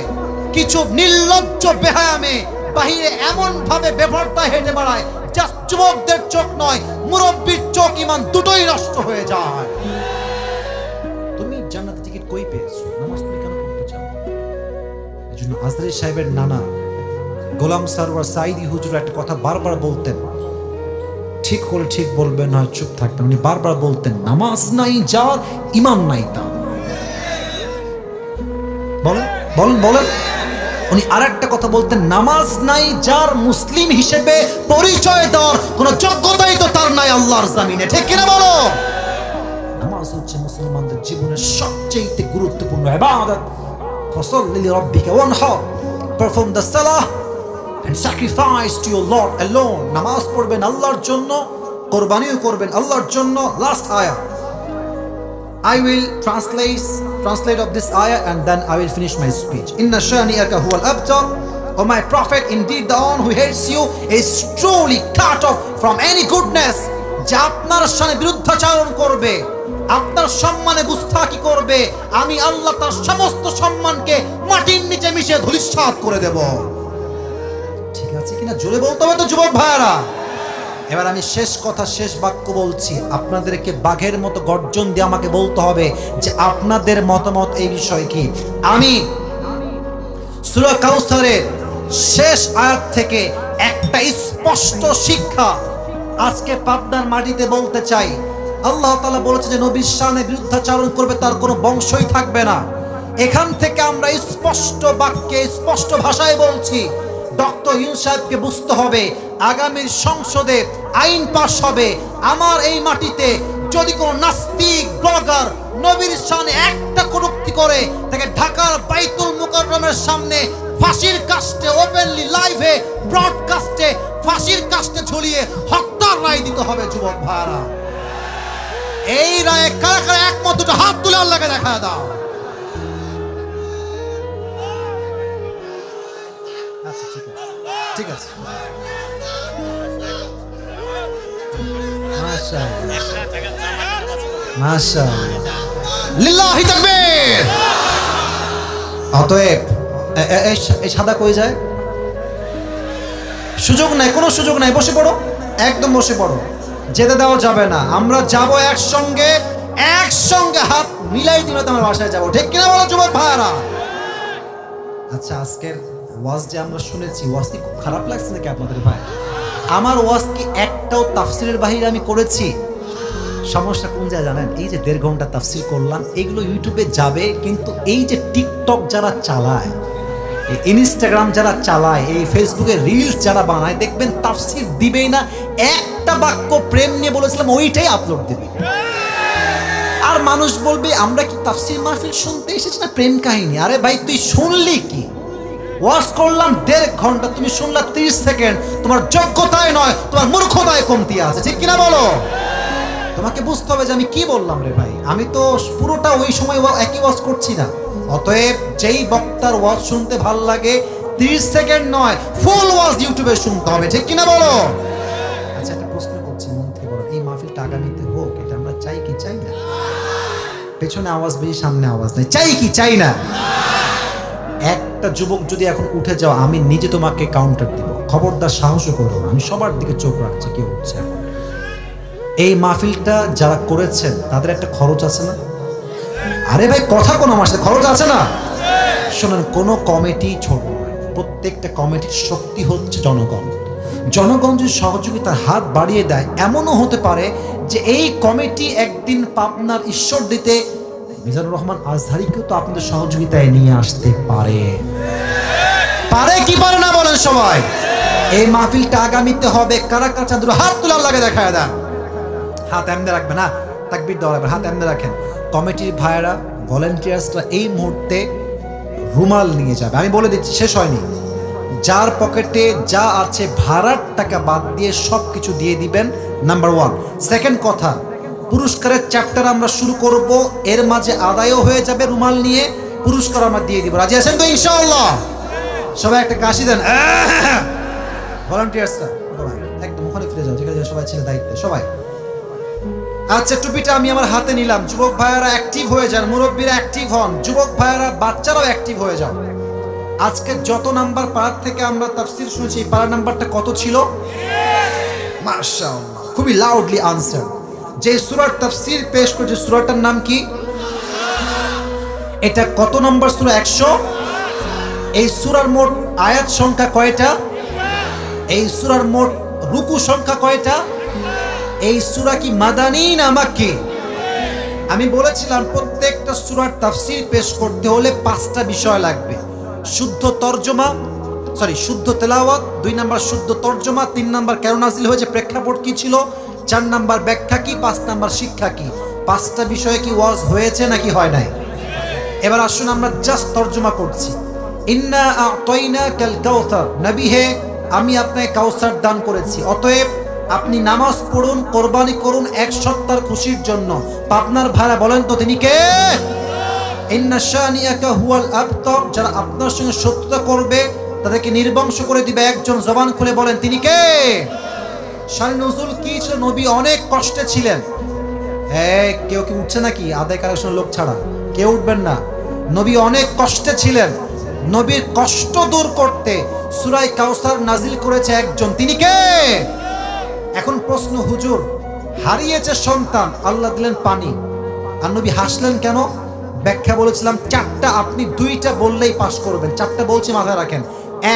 A: কিছু নির্লজ্জ বেহায়ামে বাহিরে এমন ভাবে বেপরদা হেঁটে বেড়ায় যা যুবকদের চোখ নয়, মুরব্বীর চোখ ইমান দুটোই নষ্ট হয়ে যায়। তুমি জান্নাতের টিকিট কই পেয়েছো? নামাজ তুমি কেন পড়তে চাও? এজন্য আজহারী সাহেবের নানা গোলাম সারওয়ার সাইদি হুজুর একটা কথা বারবার বলতেন, ঠিক হলে ঠিক বলবেন, নয় চুপ থাকবেন। উনি বারবার বলতেন, নামাজ নাই যার ইমান নাই তার। বলেন বলেন বলেন। উনি আরেকটা কথা বলতেন, নামাজ নাই যার মুসলিম হিসেবে পরিচয় দেওয়ার কোন যোগ্যতাই তো তার নাই আল্লাহর জমিনে, ঠিক কিনা বলো? নামাজ হচ্ছে মুসলমানদের জীবনের সবচেয়ে গুরুত্বপূর্ণ ইবাদত। ফাসাল্লি লিরাব্বিকা ওয়ানহার, পারফর্ম দ্য সালাহ and sacrifice to your Lord alone. নামাজ পড়বেন আল্লাহর জন্য, কোরবানিও করবেন আল্লাহর জন্য। লাস্ট আয়াত I will translate of this ayah and then I will finish my speech. Inna shani'aka huwal abtar. O my prophet, indeed the one who hates you is truly cut off from any goodness. যে আপনার শানে বিরুদ্ধাচরণ করবে, আপনার সম্মানে গুস্তাখি করবে, আমি আল্লাহ তার সমস্ত সম্মানকে মাটির নিচে মিশিয়ে ধূলিসাৎ করে দেব। ঠিক আছে কিনা জোরে বলতে হবে তো যুবক ভাইরা। এবার আমি শেষ কথা, শেষ বাক্য বলছি, আপনাদেরকে বাঘের মতো গর্জন দিয়ে আমাকে বলতে হবে যে আপনাদের মতামত এই বিষয়ে কি। আমি সূরা কাউসারের শেষ আয়াত থেকে একটা স্পষ্ট শিক্ষা আজকে পাবনার মাটিতে বলতে চাই। আল্লাহ তাআলা বলেছে যে নবীর শানে বিরুদ্ধাচরণ করবে তার কোনো বংশই থাকবে না। এখান থেকে আমরা স্পষ্ট বাক্যে স্পষ্ট ভাষায় বলছি, ডক্টর ইউনূস সাহেবকে বুঝতে হবে আগামী সংসদে আইন পাস হবে, আমার এই মাটিতে যদি কোনো নাস্তিক ব্লগার নবীর শানে একটা কটূক্তি করে তাকে ঢাকার বাইতুল মুকাররমের সামনে ফাঁসির কাস্টে ওপেনলি লাইভে ব্রডকাস্টে ফাঁসির কাস্টে ঝুলিয়ে হত্যার রায় দিতে হবে। যুবক ভাইরা, এই রায়ে কারা কারা একমত দুটো হাত তুলে আল্লাহকে দেখা দাও। আচ্ছা ঠিক আছে। লিল্লাহি তাকবীর। অতএব এই সাদা কই যায়? সুযোগ নাই, কোনো সুযোগ নাই, বসে পড়ো, একদম বসে পড়ো, যেতে দেওয়া যাবে না। আমরা যাব একসঙ্গে, একসঙ্গে হাত মিলাই দিলে তোমার বাসায় যাবো, ঠিক কিনা বলো যুবক ভাইরা? আচ্ছা, আজকের ওয়াজ যে আমরা শুনেছি, ওয়াজ কি খুব খারাপ লাগছে নাকি আপনাদের ভাই? আমার ওয়াজ কি একটাও তাফসিরের বাহিরে আমি করেছি? সমস্যা কোন যায় জানেন? এই যে 1.5 ঘন্টা তাফসির করলাম, এগুলো ইউটিউবে যাবে, কিন্তু এই যে টিকটক যারা চালায়, ইনস্টাগ্রাম যারা চালায়, এই ফেসবুকে রিলস যারা বানায়, দেখবেন তাফসির দিবেই না, একটা বাক্য প্রেম নিয়ে বলেছিলাম ওইটাই আপলোড দিবে। আর মানুষ বলবে আমরা কি তাফসির মাহফিল শুনতে এসেছি না প্রেম কাহিনী? আরে ভাই, তুই শুনলি কি? ওয়াজ করলাম 1.5 ঘন্টা, তুমি শুনলা 30 সেকেন্ড। তোমার যোগ্যতায় নয়, তোমার মূর্খতায় কমতি আছে, ঠিক কিনা বলো? তোমাকে বুঝতে হবে যে আমি কি বললাম রে ভাই। আমি তো পুরোটা ওই সময় একই ওয়াজ করছি না। অতএব যেই বক্তার ওয়াজ শুনতে ভাল লাগে 30 সেকেন্ড নয়, ফুল ওয়াজ ইউটিউবে শুনতে হবে, ঠিক কিনা বলো? আচ্ছা, একটা প্রশ্ন করছি, মন থেকে বলো, এই মাহফিলটা আগামীতে হোক, এটা আমরা চাই কি চাই না? পেছনে আওয়াজ বেশি, সামনে আওয়াজ নেই, চাই কি চাই না? একটা যুবক যদি এখন উঠে যাও, আমি নিজে তোমাকে কাউন্টার দিব, খবরদার সাহসও করো না। আমি সবার দিকে চোখ রাখছি কে উঠছে। এই মাহফিলটা যারা করেছেন তাদের একটা খরচ আছে না? আরে ভাই কথা কোনো আমার সাথে খরচ আছে না? শোনেন, কোনো কমিটি ছোট নয়, প্রত্যেকটা কমিটির শক্তি হচ্ছে জনগণ। জনগণ যদি সহযোগিতার হাত বাড়িয়ে দেয়, এমনও হতে পারে যে এই কমিটি একদিন পাবনার ঈশ্বর দিতে মিজানুর রহমান আজহারিকেও তো আপনাদের সহযোগিতায় নিয়ে আসতে পারে। পারে কি পারে না বলেন সবাই? এই মাহফিলটা আগামীতে হবে কারা কারা চাঁদ হাত তোলার লাগে দেখায় দেন। হাত এমনি রাখবে না, তাকবীর দেওয়া লাগবে, হাত এমনি রাখেন। কমিটির ভাইয়েরা, ভলেন্টিয়ার্সরা এই মুহূর্তে রুমাল নিয়ে যাবে। আমি বলে দিচ্ছি, শেষ হয়নি। যার পকেটে যা আছে ভাড়ার টাকা বাদ দিয়ে সব কিছু দিয়ে দিবেন, নাম্বার 1। সেকেন্ড কথা, পুরস্কারের চ্যাপ্টার আমরা শুরু করব, এর মাঝে আদায়ও হয়ে যাবে রুমাল নিয়ে, পুরস্কার আমরা দিয়ে দিব। রাজি আছেন তো ইনশাআল্লাহ? সবাই একটা কাশি দেন। ভলান্টিয়ার্সরা একদম ওখানে ফিরে যাও, যেখানে সবাই ছিল দায়িত্বে সবাই। আচ্ছা, টুপিটা আমি আমার হাতে নিলাম। যুবক ভাইয়ারা অ্যাক্টিভ হয়ে যান, মুরব্বীরা অ্যাক্টিভ হন, যুবক ভাইয়ারা বাচ্চারাও অ্যাক্টিভ হয়ে যাও। আজকে যত নাম্বার পাড়ার থেকে আমরা তাফসীর শুনেছি, এই পাড়ার নাম্বারটা কত ছিল? মাশাআল্লাহ, খুবই লাউডলি আনসার। যে সূরার তাফসীর পেশ করেছে সূরাটার নাম কি? এটা কত নম্বর সূরা? 100। এই সূরার মোট আয়াত সংখ্যা কয়টা? এই সূরার মোট রুকু সংখ্যা কয়টা? এই সূরা কি মাদানী না মাক্কি? আমি বলেছিলাম প্রত্যেকটা সূরার তাফসীর পেশ করতে হলে 5টা বিষয় লাগবে। শুদ্ধ তরজমা, শুদ্ধ তেলাওয়াত, 2 নাম্বার শুদ্ধ তরজমা, 3 নাম্বার কেন নাজিল হয়েছে, প্রেক্ষাপট কি ছিল, 4 নাম্বার ব্যাখ্যা কি, 5 নাম্বার শিক্ষা কি। 5টা বিষয়ে কি ওয়াজ হয়েছে নাকি হয় নাই? এবার আসুন আমরা জাস্ট তরজমা করছি। ইন্না আ'তাইনাকাল কাউসার, নবী হে আমি আপনাকে কাউসার দান করেছি, অতএব আপনি নামাজ পড়ুন, কোরবানি করুন 1 সপ্তাহের খুশির জন্য। পাবনার ভাড়া বলেন তো তিনি কে? ইন্না শানিয়াকা হুয়াল আবতার, যারা আপনার সঙ্গে শত্রুতা করবে তাদেরকে নির্বংশ করে দিবে একজন। জবান খুলে বলেন তিনি কে? শান নুজুল কি ছিল? নবী অনেক কষ্টে ছিলেন। কেউ কি উঠছে নাকি? আদায় কালেকশন লোক ছাড়া কেউ উঠবেন না। নবী অনেক কষ্টে ছিলেন, নবীর কষ্ট দূর করতে সূরা কাউসার নাজিল করেছে একজন, তিনি কে? এখন প্রশ্ন, হুজুর হারিয়েছে সন্তান, আল্লাহ দিলেন পানি, আর নবী হাসলেন কেন? ব্যাখ্যা বলেছিলাম 4টা, আপনি 2টা বললেই পাস করবেন। 4টা বলছি, মাথায় রাখেন।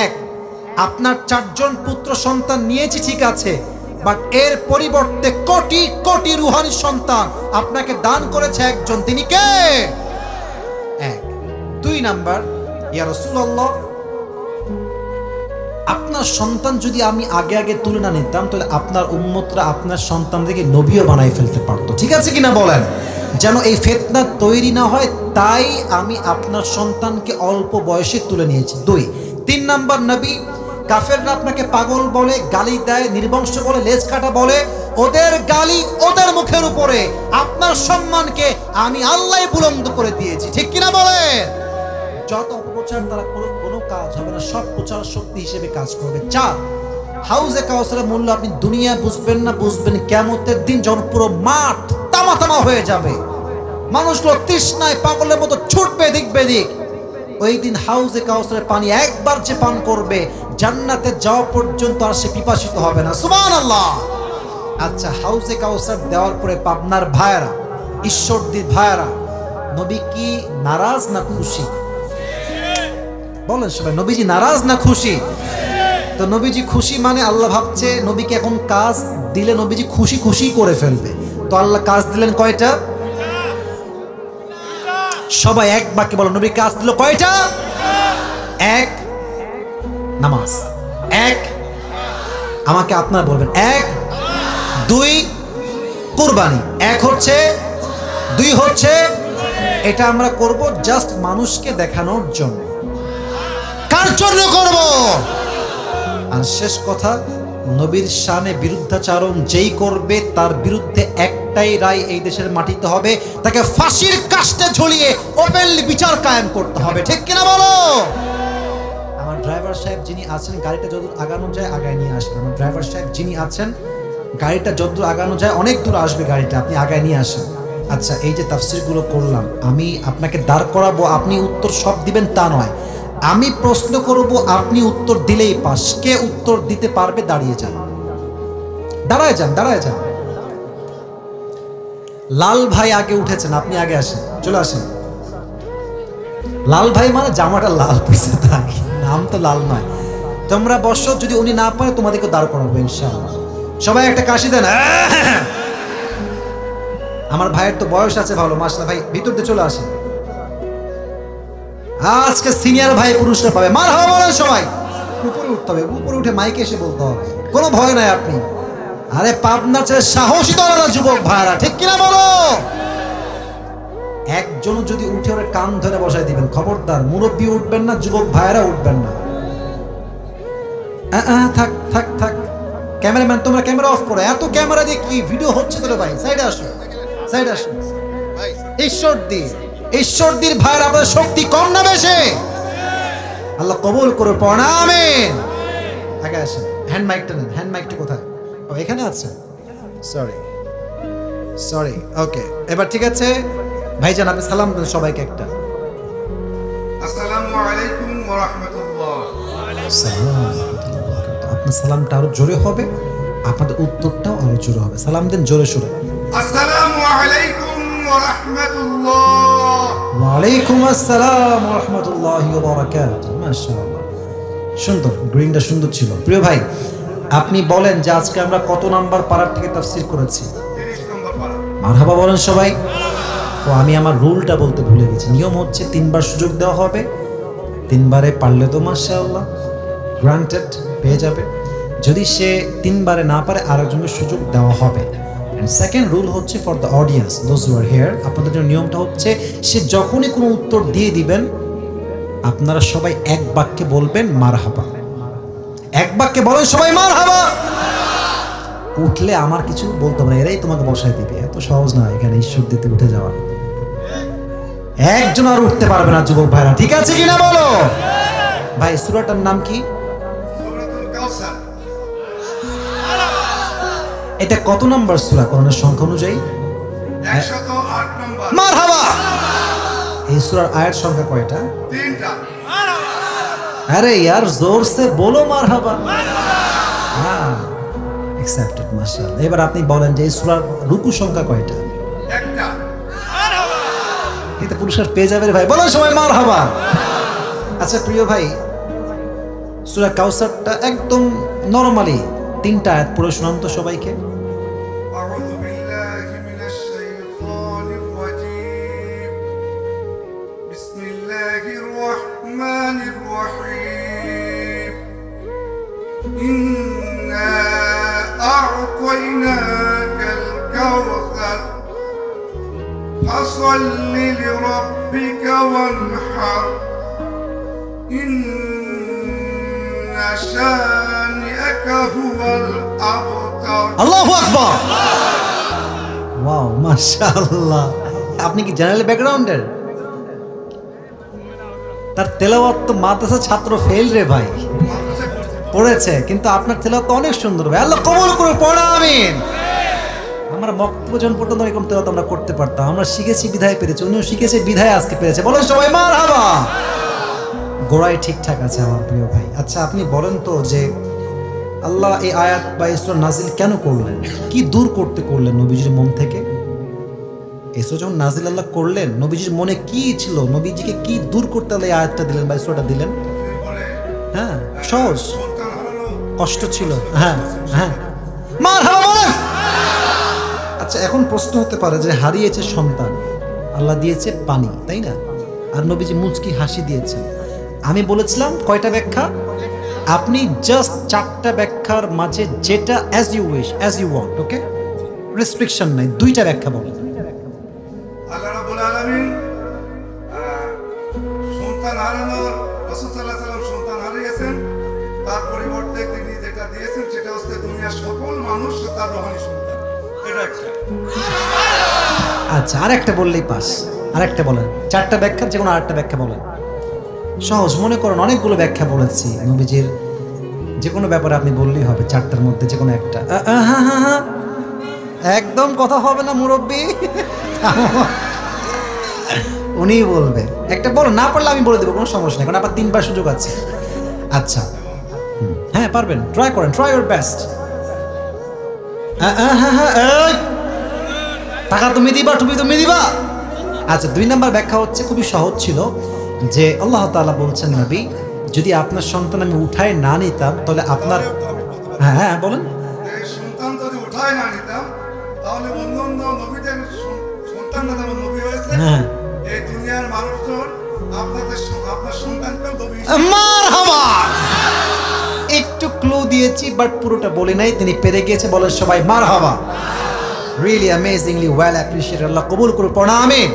A: 1, আপনার 4জন পুত্র সন্তান নিয়েছি ঠিক আছে, বাট এর পরিবর্তে কোটি কোটি রুহানি সন্তান আপনাকে দান করেছে একজন, তিনি কে? 1। 2 নাম্বার, ইয়া রাসূলুল্লাহ আপনার সন্তান যদি আমি আগে আগে তুলে না নিতাম, তাহলে আপনার উম্মতরা আপনার সন্তানদেরকে নবীও বানাই ফেলতে পারতো। ঠিক আছে কিনা বলেন? যেন এই ফিতনা তৈরি না হয়, তাই আমি আপনার সন্তানকে অল্প বয়সে তুলে নিয়েছি। 2। 3 নাম্বার, নবী কাফেররা আপনাকে পাগল বলে, গালি দেয়, নির্বংশ বলে, লেজ কাটা বলে, ওদের গালি ওদের মুখের উপরে আপনার সম্মানকে আমি আল্লাহ বুলন্দ করে দিয়েছি। ঠিক কিনা বলেন? যত অপপ্রচার তারা কোনো কাজ হবে না, সব প্রচার শক্তি হিসেবে কাজ করবে। 4, হাউজে কাউসারের মূল্য আপনি দুনিয়া বুঝবেন না, বুঝবেন কিয়ামতের দিন, যখন পুরো মাঠ তামা তামা হয়ে যাবে, মানুষগুলো তৃষ্ণায় পাগলের মতো ছুটবে দিক বেদিক। ওই দিন হাউজে কাউসারের পানি একবার যে পান করবে, জান্নাতে যাওয়া পর্যন্ত আর সে পিপাসিত হবে না। সুবহানাল্লাহ। আচ্ছা, হাউজে কাউসার দেওয়ার পরে পাবনার ভাইয়েরা, ঈশ্বরদীর ভাইয়েরা, নবী কি নারাজ না খুশি? বলেন সবাই, নবীজি নারাজ না খুশি? তো নবীজি খুশি মানে আল্লাহ ভাবছে নবীকে এখন কাজ দিলে নবীজি খুশি খুশি করে ফেলবে। তো আল্লাহ কাজ দিলেন কয়টা? সবাই এক বাক্যে বলো, নবী কাজ দিল কয়টা? 1 নামাজ, 1 আমাকে আপনারা বলবেন, 1 2 কুরবানি, 1 হচ্ছে, 2 হচ্ছে। এটা আমরা করব জাস্ট মানুষকে দেখানোর জন্য। কার জন্য করব? আর শেষ কথা, নবীর শানে বিরুদ্ধাচারণ যেই করবে তার বিরুদ্ধে একটাই রায় এই দেশের মাটিতে হবে, তাকে ফাঁসির কাস্টে ঝুলিয়ে ওপেনলি বিচার কায়েম করতে হবে। ঠিক কিনা বলো? আমার ড্রাইভার সাহেব যিনি আছেন, গাড়িটা যতদূর আগানো যায় আগায় নিয়ে আসেন। আমার ড্রাইভার সাহেব যিনি আছেন, গাড়িটা যতদূর আগানো যায়, অনেক দূর আসবে গাড়িটা, আপনি আগায় নিয়ে আসেন। আচ্ছা, এই যে তাফসীরগুলো করলাম, আমি আপনাকে দাঁড় করাবো, আপনি উত্তর সব দিবেন তা নয়। আমি প্রশ্ন করব, আপনি উত্তর দিলেই পাস। কে উত্তর দিতে পারবে দাঁড়িয়ে যান, দাঁড়ায় যান, দাঁড়ায় যান। লাল ভাই আগে উঠেছেন, আপনি আগে আসেন, চলে আসেন। লাল ভাই মানে জামাটা লাল পড়ছে তাই, নাম তো লাল নয়। তোমরা বসো, যদি উনি না পারে তোমাদেরকে দাঁড় করাবো ইনশাআল্লাহ। সবাই একটা কাশি দেন। আমার ভাইয়ের তো বয়স আছে ভালো, মাশাআল্লাহ। ভাই ভিতর দিয়ে চলে আসেন। আজকে সিনিয়র ভাই পুরস্কার পাবে। মারহাবা বলেন সবাই। উপরে উঠতে হবে, উপরে উঠে মাইকে এসে বলতে হবে, কোনো ভয় নাই আপনি। আরে পাবনার ছেলে সাহসী দলের যুবক ভাইরা, ঠিক কিনা বলো? একজন যদি উঠে ওরে কান ধরে বসাই দিবেন, খবরদার মুরব্বী উঠবেন না, যুবক ভাইরা উঠবেন না। থাক থাক থাক, ক্যামেরাম্যান তোমরা ক্যামেরা অফ করো। এত ক্যামেরা দিয়ে কি ভিডিও হচ্ছে তোরা? ভাই সাইডে আসো, সাইডে আসো। ঈশ্বরদীর ভাইয়ের আপনাদের শক্তি কম না বেশি? আল্লাহ কবুল করে পড়েন, আমিন। আগে আসেন, হ্যান্ড মাইকটা নেন। হ্যান্ড মাইকটা কোথায়? ও এখানে আছে, সরি সরি। ওকে, এবার ঠিক আছে। ভাইজান আপনি সালাম দেন সবাইকে একটা।
B: আসসালামু আলাইকুম ওয়া রাহমাতুল্লাহ।
A: আপনার সালামটা আরো জোরে হবে, আপনাদের উত্তরটাও আরো জোরে হবে। সালাম দেন জোরে সোরে।
B: আসসালামু আলাইকুম ওয়া রাহমাতুল্লাহ।
A: ওয়া আলাইকুম আসসালাম ওয়া রাহমাতুল্লাহি ওয়া বারাকাতুহু। মাশাআল্লাহ, সুন্দর, গ্রিনটা সুন্দর ছিল। প্রিয় ভাই, আপনি বলেন যে আজকে আমরা কত নাম্বার পারার থেকে তাফসীর করেছি?
B: 30 নম্বর পারা।
A: মারহাবা বলেন সবাই। ও আমি আমার রুলটা বলতে ভুলে গেছি। নিয়ম হচ্ছে 3 বার সুযোগ দেওয়া হবে, 3 বারে পারলে তো মাশাআল্লাহ গ্রান্টেড পেয়ে যাবে। যদি সে 3 বারে না পারে আরেকজনকে সুযোগ দেওয়া হবে। এন্ড সেকেন্ড রুল হচ্ছে for the audience, those who R here, আপনাদের জন্য নিয়মটা হচ্ছে সে যখনই কোনো উত্তর দিয়ে দিবেন আপনারা সবাই এক বাক্যে বলবেন মারহাবা। এক বাক্যে বলেন সবাই মারহাবা। উঠলে আমার কিছু বলতে হবে না, এরাই তোমাকে বসায় দিবে। এত সহজ না এখানে ঈশ্বর দিতে উঠে যাওয়া। একজন আর উঠতে পারবে না যুবক ভাইরা, ঠিক আছে কিনা বলো? ভাই সূরাটার নাম কি?
B: সূরাতুল কাউসার।
A: এটা কত নম্বর সূরা কোরআনের সংখ্যা অনুযায়ী?
B: 108 নম্বর।
A: মারহাবা। এই সূরার আয়াত সংখ্যা কয়টা?
B: 3টা।
A: আরে यार जोर से बोलो মারহাবা। হ্যাঁ, অ্যাকসেপ্টেড, মাশাআল্লাহ। এবার আপনি বলেন যে এই সূরার রুকু সংখ্যা কয়টা?
B: একটা।
A: এটা পুরস্কার পেয়ে যাবে রে ভাই, বলো সবাই মারহাবা। আচ্ছা প্রিয় ভাই, সূরা কাউসারটা একদম নরমালি 3টা আয়াত পড়ে শোনান তো সবাইকে।
B: আউযু বিল্লাহি মিনাশ শাইতানির রাজীম। বিসমিল্লাহির রাহমানির রাহিম। ইন্না আ'তাইনাকাল কাউসার ফাসাল্লি লিরাব্বিকা ওয়ানহার। ইন্না শানিআকা হুয়াল আবতার।
A: আল্লাহু আকবার। ওয়াও, মাশাআল্লাহ। আপনি কি জেনারেল ব্যাকগ্রাউন্ডের? তার তেলাওয়াত তো মাদ্রাসা ছাত্র ফেল রে ভাই, পড়েছে, কিন্তু আপনার তেলাওয়াত তো অনেক সুন্দর ভাই। আল্লাহ কবুল করে পড়া, আমিন। আমরা বক্তব্য যখন পর্যন্ত এরকম তেলাওয়াত আমরা করতে পারতাম। আমরা শিখেছি বিধায় পেরেছি, উনিও শিখেছে বিধায় আজকে পেরেছে। বলেন সবাই মারহাবা। গোড়ায় ঠিকঠাক আছে আমার প্রিয় ভাই। আচ্ছা আপনি বলেন তো যে আল্লাহ এই আয়াত বা এই সূরা নাজিল কেন করলেন? কি দূর করতে করলেন নবীজির মন থেকে? এই সূরা যখন নাজিল আল্লাহ করলেন, নবীজির মনে কি ছিল? নবীজিকে কি দূর করতে আল্লাহ এই আয়াতটা দিলেন বা এই সূরাটা দিলেন? হ্যাঁ, সহজ, কষ্ট ছিল। হ্যাঁ হ্যাঁ, মারহাবা বলেন। আচ্ছা এখন প্রশ্ন হতে পারে যে হারিয়েছে সন্তান, আল্লাহ দিয়েছে পানি, তাই না? আর নবীজি মুচকি হাসি দিয়েছেন। আমি বলেছিলাম কয়টা ব্যাখ্যা? আপনি জাস্ট 4টা ব্যাখ্যার মাঝে যেটা as you wish, as you want, okay? Restriction নাই, 2টা ব্যাখ্যা বলেন।
B: আল্লাহ রাব্বুল আলামিন সন্তান হারানোর, রাসূল সাল্লাল্লাহু আলাইহি ওয়াসাল্লাম সন্তান হারিয়েছেন, তার পরিবর্তে তিনি যেটা দিয়েছেন সেটা হচ্ছে দুনিয়ার সকল মানুষ তার রূহানি সন্তান। এটা একটা।
A: আচ্ছা আরেকটা বললেই পাস। আরেকটা বলেন, 4টা ব্যাখ্যার যে কোনো আরেকটা ব্যাখ্যা বলেন। সহজ, মনে করেন অনেকগুলো ব্যাখ্যা বলেছি নবীজির, যে কোনো ব্যাপারে আপনি বললেই হবে 4টার মধ্যে যে কোনো একটা। একদম কথা হবে না মুরব্বি, উনিই বলবে। একটা বলো, না পারলে আমি বলে দেবো, কোনো সমস্যা নেই, কারণ আপনার 3 বার সুযোগ আছে। আচ্ছা হ্যাঁ পারবেন, ট্রাই করেন, ট্রাই ইউর বেস্ট। টাকা তুমি দিবা, টুপি তুমি দিবা। আচ্ছা, 2 নম্বর ব্যাখ্যা হচ্ছে খুবই সহজ ছিল, যে আল্লাহ তাআলা বলছেন, নবী যদি আপনার সন্তান আমি উঠায় না নিতাম তাহলে আপনার, হ্যাঁ হ্যাঁ বলেন,
B: এই সন্তান যদি উঠায় না নিতাম তাহলে অন্য অন্য নবীদের সন্তানরা যেমন নবী হয়েছে,
A: হ্যাঁ
B: এই দুনিয়ার মানুষজন আপনার সন্তানকেও নবী
A: মারহাবা। একটু ক্লু দিয়েছি বাট পুরোটা বলি নাই, তিনি পেরে গিয়েছে, বলেন সবাই মারহাবা। রিয়েলি অ্যামেজিংলি ওয়েল অ্যাপ্রিশিয়েট, আল্লাহ কবুল করে পড়া আমিন।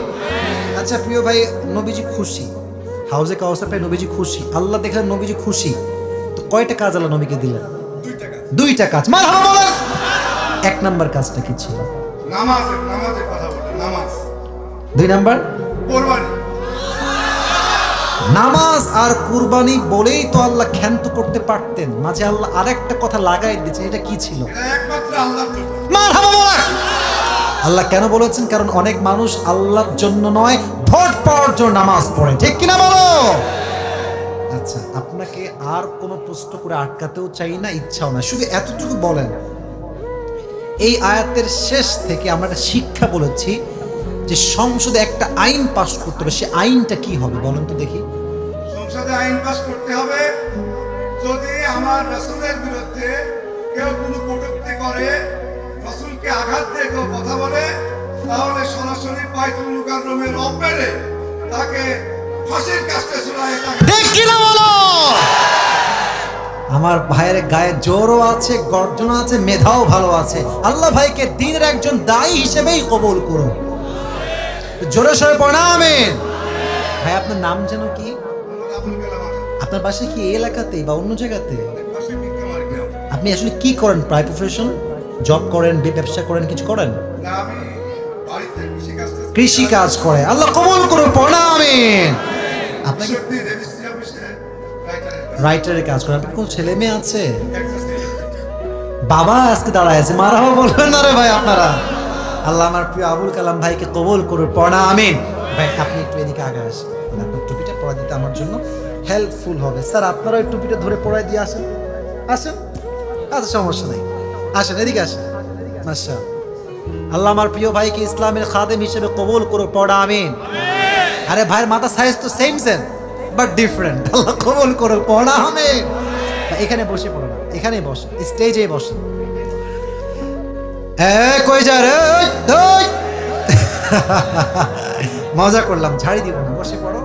A: আচ্ছা প্রিয় ভাই, নবীজি খুশি, হাউজে কাউসার পেয়ে নবীজি খুশি, আল্লাহ দেখলেন নবীজি খুশি, তো কয়টা কাজ আল্লাহ নবীকে দিলেন? 2টা কাজ। মারহাবা বলেন। 1 নম্বর কাজটা কি ছিল?
B: নামাজের কথা বলে, নামাজ।
A: 2 নম্বর
B: কোরবানি।
A: নামাজ আর কুরবানি বলেই তো আল্লাহ ক্ষান্ত করতে পারতেন, মাঝে আল্লাহ আরেকটা কথা লাগাই দিয়েছে, এটা কি ছিল?
B: এটা একমাত্র আল্লাহর জন্য।
A: মারহাবা বলেন। আল্লাহ কেন বলেছেন? কারণ অনেক মানুষ আল্লাহর জন্য নয়, ভোট পাওয়ার জন্য নামাজ পড়ে, ঠিক কিনা বলো? আচ্ছা, আপনাকে আর কোনো প্রশ্ন করে আটকাতেও চাই না, ইচ্ছাও না, শুধু এতটুকু বলেন, এই আয়াতের শেষ থেকে আমরা একটা শিক্ষা বলেছি যে সংসদে একটা আইন পাস করতে হবে, সে আইনটা কি হবে বলেন তো দেখি?
B: সংসদে আইন পাস করতে হবে, যদি আমার রাসূলের বিরুদ্ধে কেউ কোনো কটূক্তি করে, রাসূলকে আঘাত দিয়ে কেউ কথা বলে, তাহলে সরাসরি বাইতুল মুকাররমের অপেরে তাকে ফাঁসির কাস্টে ঝুলায় তাকে।
A: ঠিক কিনা বলো? আমার ভাইয়ের গায়ে জোরও আছে, গর্জনও আছে, মেধাও ভালো আছে। আল্লাহ ভাইকে দ্বীনের একজন দায়ী হিসেবেই কবুল করুন। জোরে সরে পড়া আমিন। ভাই আপনার নাম যেন কি?
B: আবুল কালাম আজাদ।
A: আপনার বাসা কি এই এলাকাতেই বা অন্য জায়গাতে?
B: পাশে বিক্রমার গ্রাম।
A: আপনি আসলে কি করেন? প্রায় প্রফেশন, জব করেন, ব্যবসা করেন, কিছু করেন?
B: না, আমি বাড়িতে
A: কৃষি কাজ করে। আল্লাহ কবুল করুন, পড়া আমিন। আপনাকে
B: রেজিস্ট্রি অফিসে
A: রাইটারের কাজ করেন। আপনার কোন ছেলে মেয়ে আছে?
B: একটা ছেলে।
A: বাবা আজকে দাঁড়ায় আছে, মারহাবা বলবেন না রে ভাই আপনারা? আল্লাহ আমার প্রিয় আবুল কালাম ভাইকে কবুল করুন, পড়া আমিন। ভাই আপনি একটু এদিকে আগে আসেন, আপনার টুপিটা পরাই দিতে আমার জন্য হেল্পফুল হবে। স্যার আপনারা ওই টুপিটা ধরে পরাই দিয়ে আসেন, আসেন। আচ্ছা সমস্যা নাই, আসেন এদিকে আসেন। মাশা আল্লাহ আমার প্রিয় ভাইকে ইসলামের খাদেম হিসেবে কবুল করুন, পড়া আমিন। আরে ভাইয়ের মাথা সাইজ তো সেম বাট ডিফারেন্ট, আল্লাহ কবুল করুন, পড়া আমিন। এখানে বসে পড়ো না, এখানেই বসে, স্টেজে বসে। কই যা রে? মজা করলাম, ঝাড়ি দিব না, বসে পড়ো।